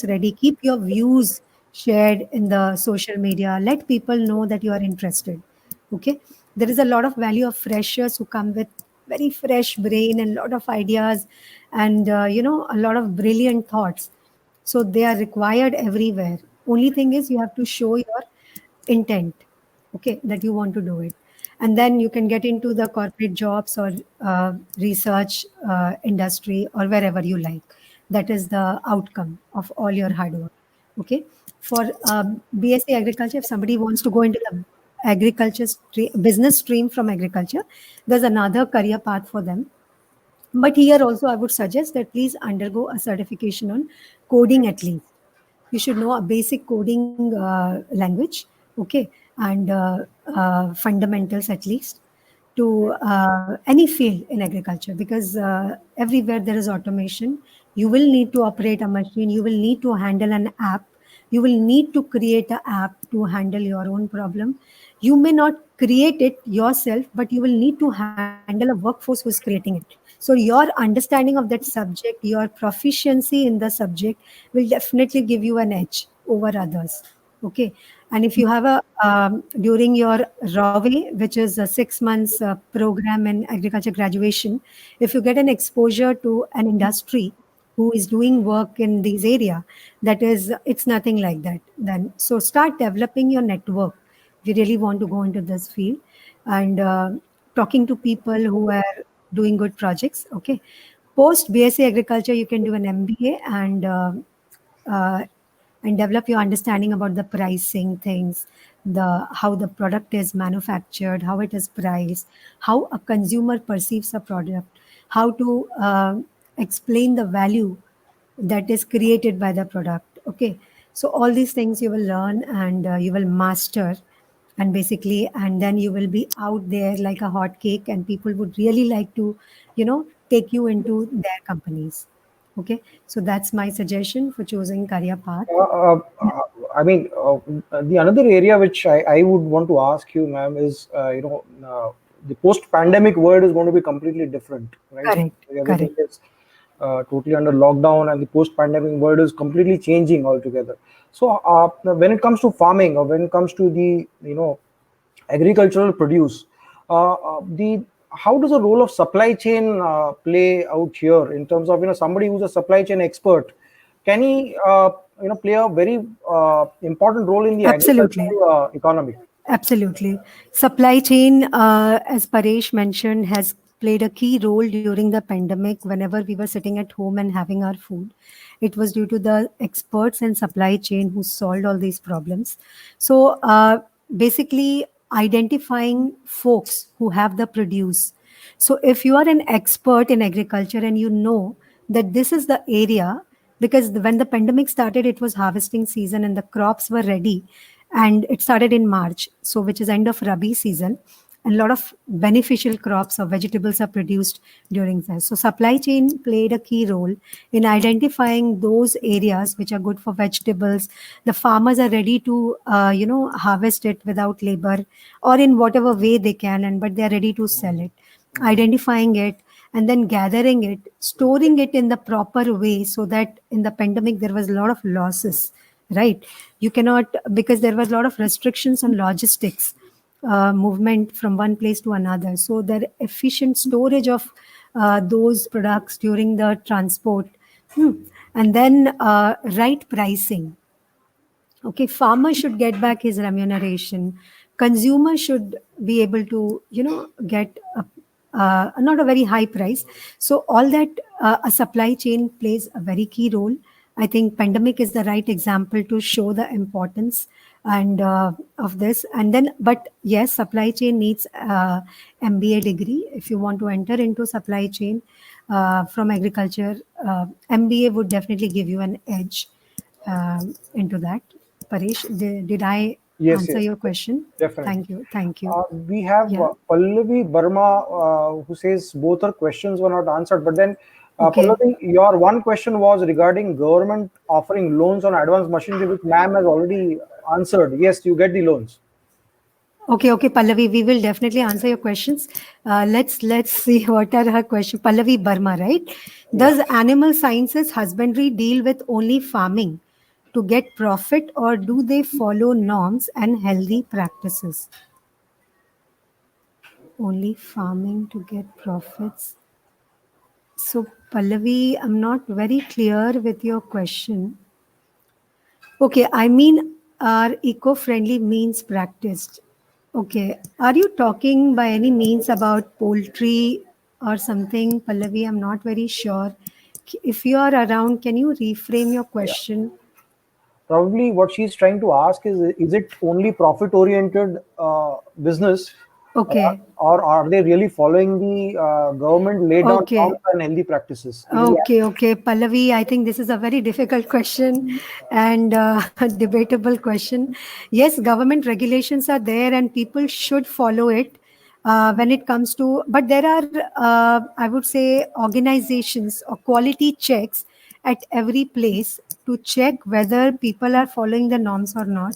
ready, keep your views shared in the social media, let people know that you are interested. Okay, there is a lot of value of freshers who come with very fresh brain and a lot of ideas, and a lot of brilliant thoughts. So they are required everywhere. Only thing is you have to show your intent, okay, that you want to do it, and then you can get into the corporate jobs or research industry or wherever you like. That is the outcome of all your hard work. Okay, for BSc agriculture, if somebody wants to go into the business stream from agriculture, there's another career path for them. But here also I would suggest that please undergo a certification on coding at least. You should know a basic coding language, okay, and fundamentals at least to any field in agriculture, because everywhere there is automation. You will need to operate a machine, you will need to handle an app, you will need to create an app to handle your own problem. You may not create it yourself, but you will need to handle a workforce who is creating it. So your understanding of that subject, your proficiency in the subject will definitely give you an edge over others. Okay, and if you have a during your RAWE, which is a 6 months program in agriculture graduation, if you get an exposure to an industry who is doing work in this area, that is, it's nothing like that. Then so start developing your network if you really want to go into this field, and talking to people who are doing good projects. Okay, post BSc agriculture, you can do an MBA uh, and develop your understanding about the pricing things, the how the product is manufactured, how it is priced, how a consumer perceives a product, how to explain the value that is created by the product. Okay, so all these things you will learn, and you will master, and basically, and then you will be out there like a hot cake, and people would really like to take you into their companies. Okay, so that's my suggestion for choosing career path. I mean, the another area which I would want to ask you, ma'am, is the post-pandemic world is going to be completely different, right? Correct. Everything is totally under lockdown, and the post-pandemic world is completely changing altogether. So, when it comes to farming, or when it comes to the agricultural produce, the how does the role of supply chain play out here in terms of somebody who's a supply chain expert? Can he play a very important role in the Absolutely. agricultural economy? Absolutely. Supply chain, as Paresh mentioned, has played a key role during the pandemic whenever we were sitting at home and having our food. It was due to the experts in supply chain who solved all these problems. So basically, identifying folks who have the produce. So if you are an expert in agriculture and you know that this is the area, because when the pandemic started, it was harvesting season and the crops were ready, and it started in March, so which is end of Rabi season, and a lot of beneficial crops or vegetables are produced during that. So supply chain played a key role in identifying those areas which are good for vegetables. The farmers are ready to harvest it without labor or in whatever way they can, and but they are ready to sell it. Identifying it and then gathering it, storing it in the proper way, so that in the pandemic there was a lot of losses, right? You cannot, because there was a lot of restrictions on logistics, movement from one place to another. So the efficient storage of those products during the transport. And then right pricing. Okay, farmer should get back his remuneration. Consumer should be able to, get not a very high price. So all that, a supply chain plays a very key role. I think pandemic is the right example to show the importance and of this. And then, but yes, supply chain needs MBA degree if you want to enter into supply chain from agriculture. MBA would definitely give you an edge into that. Paresh, did I Yes, answer yes, your question? definitely. Thank you. Thank you. We have Yeah. Pallavi Burma who says both her questions were not answered. But then, Okay. Pallavi, your one question was regarding government offering loans on advanced machinery, which ma'am has already answered. Yes, you get the loans. Okay, Pallavi, we will definitely answer your questions. Let's see what are her questions. Pallavi Burma, right? Yeah. Does animal sciences husbandry deal with only farming to get profit, or do they follow norms and healthy practices? Only farming to get profits. So, Pallavi, I'm not very clear with your question. Okay, I mean, are eco-friendly means practiced? Okay, are you talking by any means about poultry or something, Pallavi? I'm not very sure. If you are around, can you reframe your Yeah. question? Probably what she's trying to ask is it only profit oriented business, Okay, or are they really following the government laid down norms okay. and healthy practices? Is the Okay, Pallavi, I think this is a very difficult question and a debatable question. Yes, government regulations are there and people should follow it when it comes to, but there are, I would say, organizations or quality checks at every place to check whether people are following the norms or not.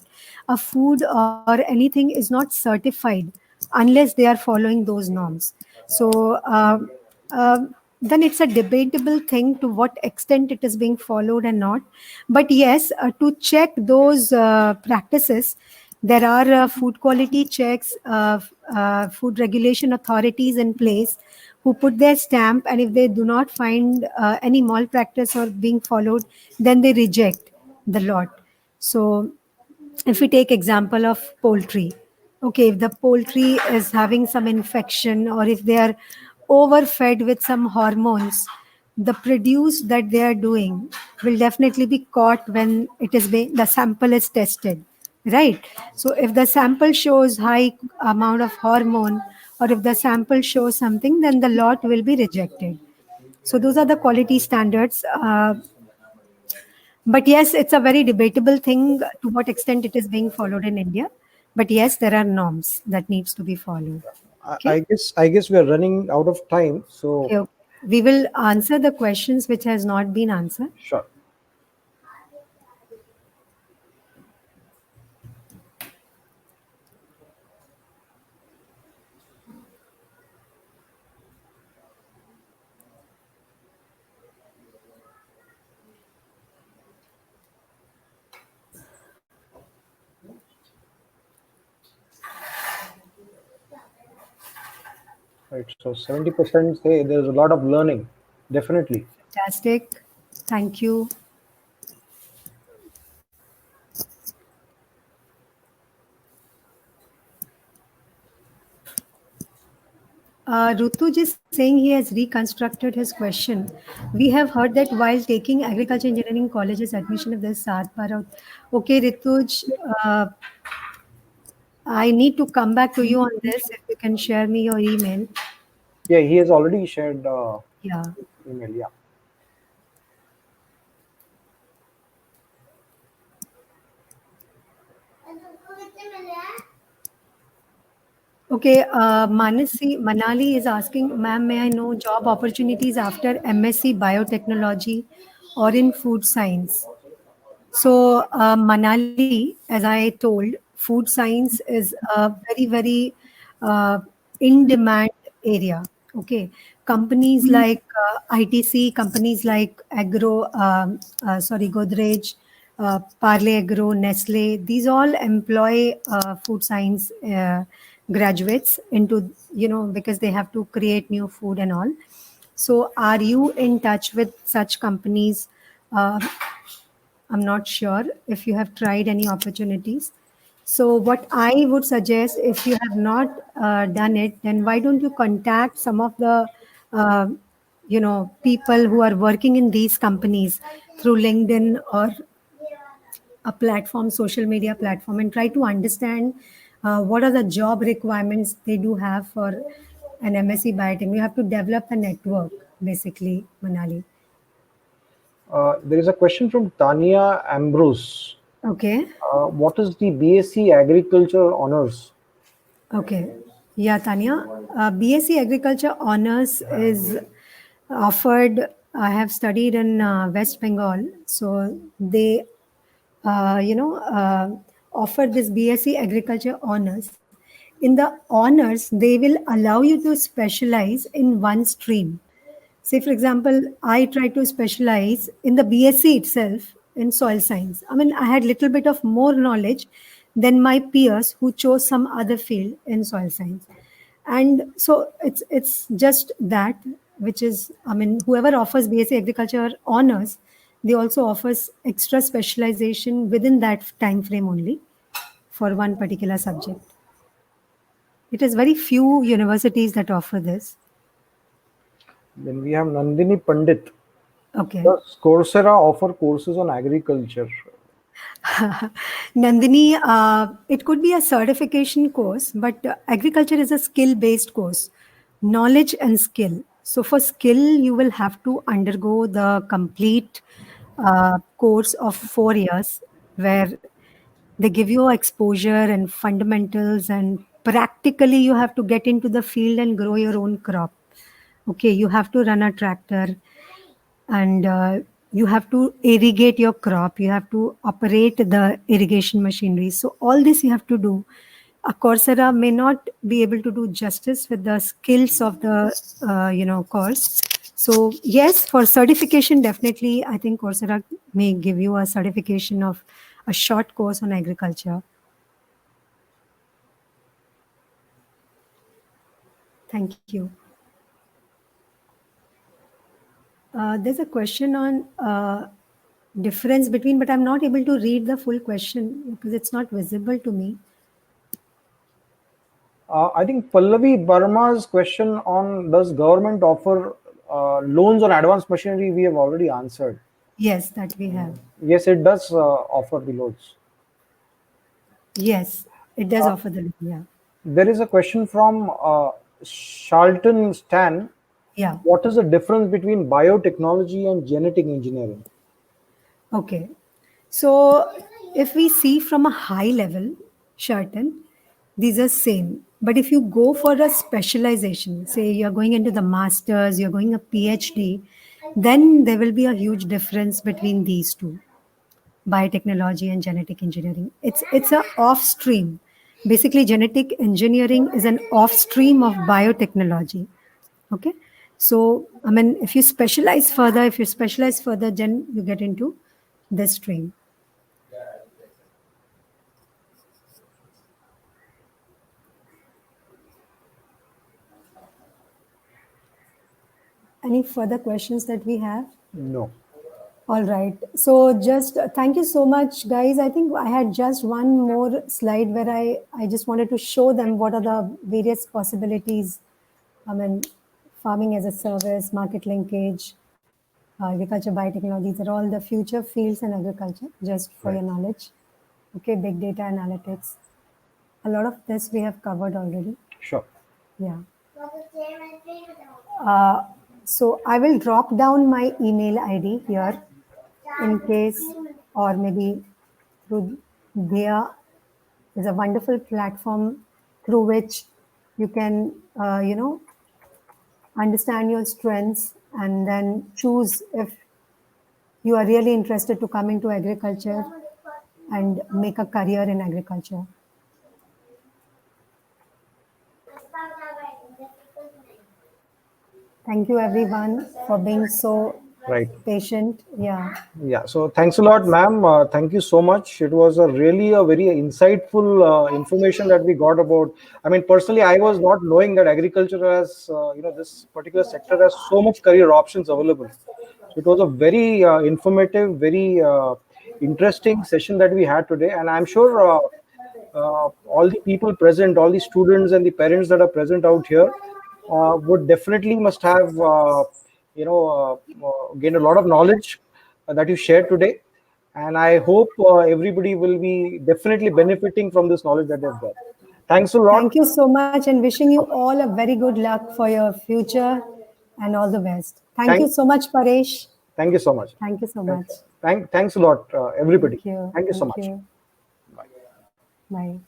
A food or anything is not certified unless they are following those norms. So, then it's a debatable thing to what extent it is being followed and not. But yes, to check those practices, there are food quality checks, food regulation authorities in place who put their stamp, and if they do not find any malpractice or being followed, then they reject the lot. So if we take example of poultry, okay, if the poultry is having some infection or if they are overfed with some hormones, the produce that they are doing will definitely be caught when it is being, the sample is tested, right? So if the sample shows high amount of hormone, or if the sample shows something, then the lot will be rejected. So those are the quality standards. But yes, it's a very debatable thing to what extent it is being followed in India. But yes, there are norms that needs to be followed. Okay. I guess we are running out of time. So Okay. We will answer the questions which has not been answered. sure. Right. So 70% say there's a lot of learning. Definitely. Fantastic. Thank you. Rutuj is saying he has reconstructed his question. We have heard that while taking agriculture engineering colleges admission of this Sadhbharat. Okay, Rituj, I need to come back to you on this. If you can share me your email. Yeah, he has already shared Yeah. email. Yeah. Okay, Manali is asking, ma'am, may I know job opportunities after MSc Biotechnology or in food science? So, Manali, as I told, food science is a very, very uh, in demand area. Okay. Companies like ITC, companies like Godrej, Parle Agro, Nestle, these all employ food science graduates into, because they have to create new food and all. So, are you in touch with such companies? Uh, I'm not sure if you have tried any opportunities. So, what I would suggest, if you have not done it, then why don't you contact some of the, uh, people who are working in these companies through LinkedIn or a platform, social media platform, and try to understand what are the job requirements they do have for an MSc Biotech. You have to develop a network, basically, Manali. There is a question from Tania Ambrose. Okay. What is the BSc Agriculture honors? Okay. Yeah, Tanya. BSc Agriculture Honors is offered. I have studied in West Bengal, so they, offer this BSc Agriculture Honors. In the honors, they will allow you to specialize in one stream. Say, for example, I tried to specialize in the BSc itself in soil science. I mean, I had little bit of more knowledge than my peers who chose some other field in soil science. And so it's just that, which is, I mean, whoever offers BSc Agriculture honors, they also offers extra specialization within that time frame only for one particular subject. It is very few universities that offer this. Then we have Nandini Pandit. Okay. Does Coursera offer courses on agriculture? Nandini, it could be a certification course, but agriculture is a skill based course, knowledge and skill. So, for skill, you will have to undergo the complete course of 4 years where they give you exposure and fundamentals, and practically, you have to get into the field and grow your own crop. Okay, you have to run a tractor, and you have to irrigate your crop, you have to operate the irrigation machinery. So all this you have to do. A Coursera may not be able to do justice with the skills of the course. So yes, for certification, definitely I think Coursera may give you a certification of a short course on agriculture. Thank you. There's a question on difference between, but I'm not able to read the full question because it's not visible to me. I think Pallavi Burma's question on does government offer loans on advanced machinery, we have already answered. Yes, that we have. Yes, it does offer the loans. Yes, it does offer the, yeah. There is a question from Charlton Stan. Yeah. What is the difference between biotechnology and genetic engineering? Okay. So if we see from a high level, Shartan, these are same. But if you go for a specialization, say you're going into the masters, you're going a PhD, then there will be a huge difference between these two, biotechnology and genetic engineering. It's a off stream. Basically, genetic engineering is an off stream of biotechnology. Okay. So, I mean, if you specialize further, then you get into this stream. Any further questions that we have? No. All right. So just thank you so much, guys. I think I had just one more slide where I just wanted to show them what are the various possibilities I mean, farming as a service, market linkage, agriculture, biotechnology, these are all the future fields in agriculture, just for your knowledge. Okay, big data analytics. A lot of this we have covered already. Sure. Yeah. So I will drop down my email ID here in case, or maybe through there is a wonderful platform through which you can, understand your strengths and then choose if you are really interested to come into agriculture and make a career in agriculture. Thank you everyone for being so Right. patient. Yeah. Yeah. So thanks a lot, ma'am. Thank you so much. It was a really a very insightful information that we got about. I mean, personally, I was not knowing that agriculture has, this particular sector has so much career options available. So it was a very informative, very interesting session that we had today, and I'm sure all the people present, all the students and the parents that are present out here, would definitely must have gained a lot of knowledge that you shared today, and I hope everybody will be definitely benefiting from this knowledge that they've got. Thanks a lot. Thank you so much and wishing you all a very good luck for your future and all the best. Thank you so much, Paresh. Thank you so much. Thank you so much. Thanks a lot, everybody. Thank you. Thank you so much. Bye.